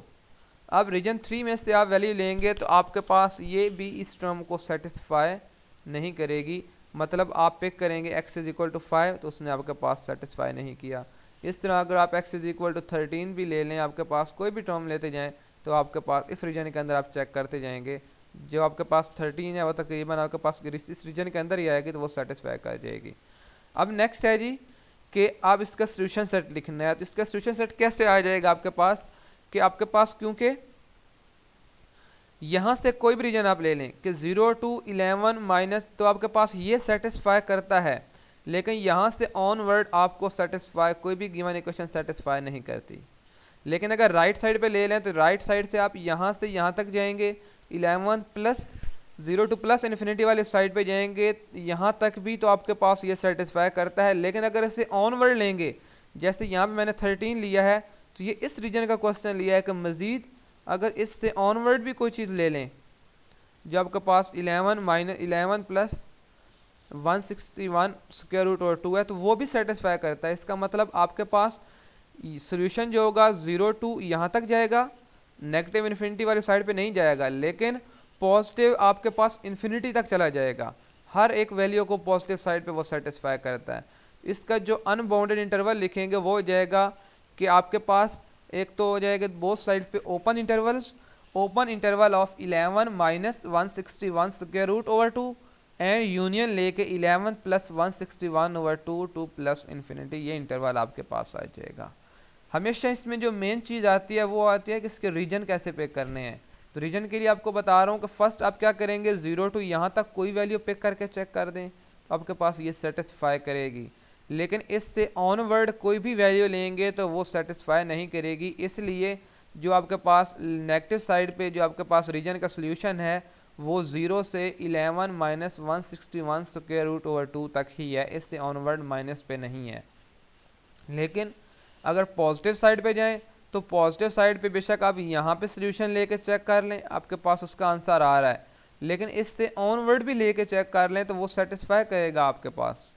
अब रीजन 3 में से आप वैल्यू लेंगे तो आपके पास ये भी इस टर्म को सेटिस्फाई नहीं करेगी, मतलब आप पिक करेंगे x इज इक्वल टू 5 तो उसने आपके पास सेटिस्फाई नहीं किया। इस तरह अगर आप x इज इक्वल टू 13 भी ले लें, आपके पास कोई भी टर्म लेते जाएं, तो आपके पास इस रीजन के अंदर आप चेक करते जाएंगे, जो आपके पास 13 है वो तकरीबन आपके पास इस रीजन के अंदर ही आएगी, तो वो सेटिस्फाई कर जाएगी। अब नेक्स्ट है जी कि आप इसका सॉल्यूशन सेट लिखना है। तो इसका सॉल्यूशन सेट कैसे आ जाएगा आपके पास, कि आपके पास क्योंकि यहां से कोई भी रीजन आप ले लें कि 0 टू 11 माइनस, तो आपके पास ये सेटिस्फाई करता है लेकिन यहाँ से ऑनवर्ड आपको सेटिस्फाई, कोई भी गिवन इक्वेशन सेटिस्फाई नहीं करती। लेकिन अगर राइट साइड पे ले लें तो राइट साइड से आप यहाँ से यहाँ तक जाएंगे, 11 प्लस 0 टू प्लस इन्फिनिटी वाले साइड पे जाएंगे, यहाँ तक भी तो आपके पास ये सेटिस्फाई करता है। लेकिन अगर इसे ऑनवर्ड लेंगे, जैसे यहाँ पे मैंने 13 लिया है, तो ये इस रीजन का क्वेश्चन लिया है कि मज़ीद अगर इससे ऑनवर्ड भी कोई चीज़ ले लें, जो आपके पास 11 प्लस 161 स्क्वायर रूट और 2 है, तो वो भी सेटिस्फाई करता है। इसका मतलब आपके पास सोल्यूशन जो होगा 0 टू यहाँ तक जाएगा, नेगेटिव इन्फिनिटी वाली साइड पे नहीं जाएगा, लेकिन पॉजिटिव आपके पास इन्फिनिटी तक चला जाएगा। हर एक वैल्यू को पॉजिटिव साइड पे वो सेटिस्फाई करता है। इसका जो अनबाउंडेड इंटरवल लिखेंगे वो हो जाएगा कि आपके पास एक तो हो जाएगा बोथ साइड्स पे open intervals, open interval of 11 minus 161 square root over 2 and union लेके 11 प्लस 161 ओवर 2 प्लस इन्फिनिटी, ये इंटरवल आपके पास आ जाएगा। हमेशा इसमें जो मेन चीज़ आती है वो आती है कि इसके रीजन कैसे पिक करने हैं। तो रीजन के लिए आपको बता रहा हूँ कि फर्स्ट आप क्या करेंगे, 0 टू यहाँ तक कोई वैल्यू पिक करके चेक कर दें तो आपके पास ये सेटिस्फाई करेगी। लेकिन इससे ऑनवर्ड कोई भी वैल्यू लेंगे तो वो सेटिस्फाई नहीं करेगी। इसलिए जो आपके पास नेगेटिव साइड पे जो आपके पास रीजन का सोल्यूशन है वो 0 से 11 माइनस 161 स्क्वायर रूट ओवर 2 तक ही है, इससे ऑनवर्ड माइनस पे नहीं है। लेकिन अगर पॉजिटिव साइड पे जाएं तो पॉजिटिव साइड पे बेशक आप यहाँ पे सोल्यूशन लेके चेक कर लें, आपके पास उसका आंसर आ रहा है, लेकिन इससे ऑनवर्ड भी लेके चेक कर लें तो वो सेटिस्फाई करेगा आपके पास।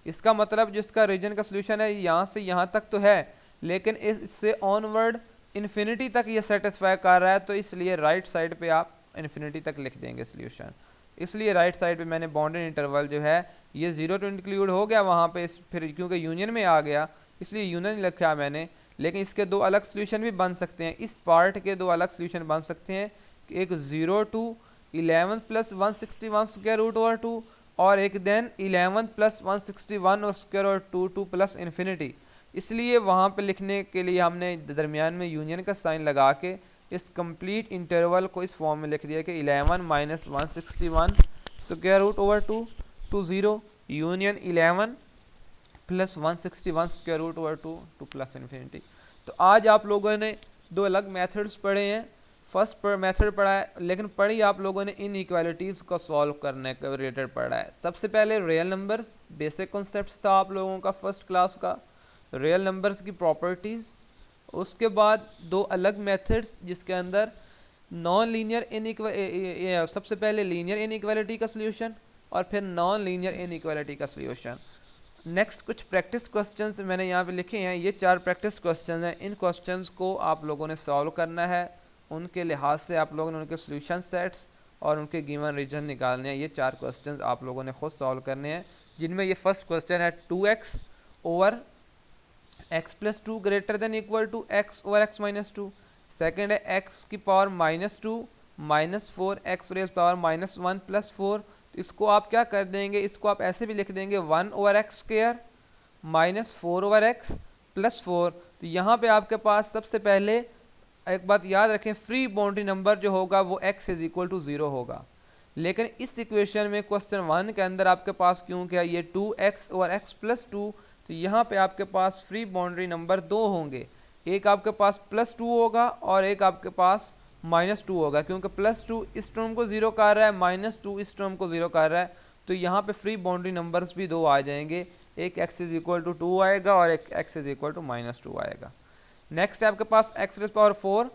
इसका मतलब जिसका रीजन का सोल्यूशन है यहाँ से यहाँ तक तो है, लेकिन इससे ऑनवर्ड इन्फिनिटी तक ये सेटिस्फाई कर रहा है, तो इसलिए राइट साइड पे आप इन्फिनिटी तक लिख देंगे सोल्यूशन। इसलिए राइट साइड पे मैंने बाउंडेड इंटरवल जो है ये 0 टू इंक्लूड हो गया वहाँ पे, फिर क्योंकि यूनियन में आ गया इसलिए यूनियन लिखा मैंने। लेकिन इसके दो अलग सोल्यूशन भी बन सकते हैं, इस पार्ट के दो अलग सोल्यूशन बन सकते हैं, एक 0 to 11 plus 161 square root over 2 और एक देन 11 प्लस 161 और स्क्वायर ओवर 2 प्लस इन्फिनिटी। इसलिए वहाँ पे लिखने के लिए हमने दरमियान में यूनियन का साइन लगा के इस कंप्लीट इंटरवल को इस फॉर्म में लिख दिया कि 11 minus 161 square root over 2 two 0 union 11 plus 161 square root over 2 plus infinity. तो आज आप लोगों ने दो अलग मेथड्स पढ़े हैं। फर्स्ट मेथड पढ़ा है, लेकिन पढ़ी आप लोगों ने इन इक्वालिटीज़ को सॉल्व करने के रिलेटेड पढ़ा है। सबसे पहले रियल नंबर्स, बेसिक कॉन्सेप्ट्स था आप लोगों का फर्स्ट क्लास का, रियल नंबर्स की प्रॉपर्टीज़। उसके बाद दो अलग मेथड्स जिसके अंदर नॉन लीनियर सबसे पहले लीनियर इनइक्वालिटी का सोल्यूशन और फिर नॉन लीनियर इनइक्वालिटी का सोल्यूशन। नेक्स्ट कुछ प्रैक्टिस क्वेश्चंस मैंने यहाँ पे लिखे हैं, ये 4 प्रैक्टिस क्वेश्चंस हैं। इन क्वेश्चंस को आप लोगों ने सॉल्व करना है, उनके लिहाज से आप लोगों ने उनके सोल्यूशन सेट्स और उनके गिवन रीजन निकालने हैं। ये 4 क्वेश्चंस आप लोगों ने खुद सॉल्व करने हैं, जिनमें ये फर्स्ट क्वेश्चन है 2x over x plus 2 greater than equal to x over x minus 2। Second है x की power -2 minus 4 x raise power -1 plus 4। इसको आप क्या कर देंगे, इसको आप ऐसे भी लिख देंगे 1 over x square minus 4 over x plus 4। तो यहाँ पे आपके पास सबसे पहले एक बात याद रखें, फ्री बाउंड्री नंबर जो होगा वो x इज इक्वल टू 0 होगा। लेकिन इस इक्वेशन में क्वेश्चन 1 के अंदर आपके पास क्यों क्या ये 2x ओवर x प्लस 2, तो यहाँ पे आपके पास फ्री बाउंड्री नंबर 2 होंगे, एक आपके पास +2 होगा और एक आपके पास -2 होगा, क्योंकि +2 इस टर्म को 0 कर रहा है, -2 इस टर्म को 0 कर रहा है। तो यहाँ पे फ्री बाउंड्री नंबर्स भी 2 आ जाएंगे, एक x इज इक्वल टू 2 आएगा और एक x इज इक्वल टू -2 आएगा। नेक्स्ट है आपके पास x raise power 4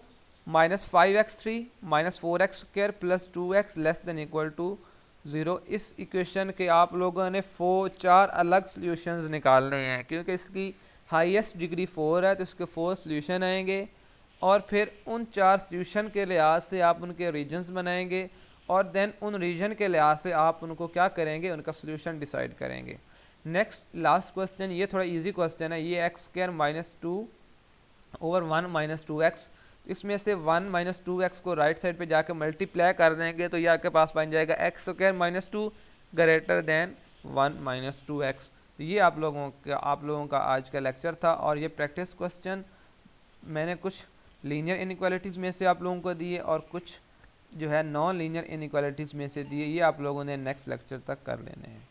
minus 5x3 minus 4x square plus 2x less than equal to 0। इस इक्वेशन के आप लोगों ने 4 अलग सॉल्यूशंस निकालने हैं, क्योंकि इसकी हाईएस्ट डिग्री 4 है तो इसके 4 सॉल्यूशन आएंगे और फिर उन 4 सॉल्यूशन के लिहाज से आप उनके रीजन्स बनाएंगे और देन उन रीजन के लिहाज से आप उनको क्या करेंगे, उनका सॉल्यूशन डिसाइड करेंगे। नेक्स्ट लास्ट क्वेश्चन, ये थोड़ा इजी क्वेश्चन है, ये x square minus 2 over 1 minus 2x। इसमें से 1 माइनस 2x को राइट साइड पे जाके मल्टीप्लाई कर देंगे तो ये आपके पास बन जाएगा x square minus 2 greater then 1 minus 2x। तो ये आप लोगों का आज का लेक्चर था और ये प्रैक्टिस क्वेश्चन मैंने कुछ लीनियर इनइक्वालिटीज़ में से आप लोगों को दिए और कुछ जो है नॉन लीनियर इनइक्वालिटीज़ में से दिए। ये आप लोगों ने नेक्स्ट लेक्चर तक कर लेने हैं।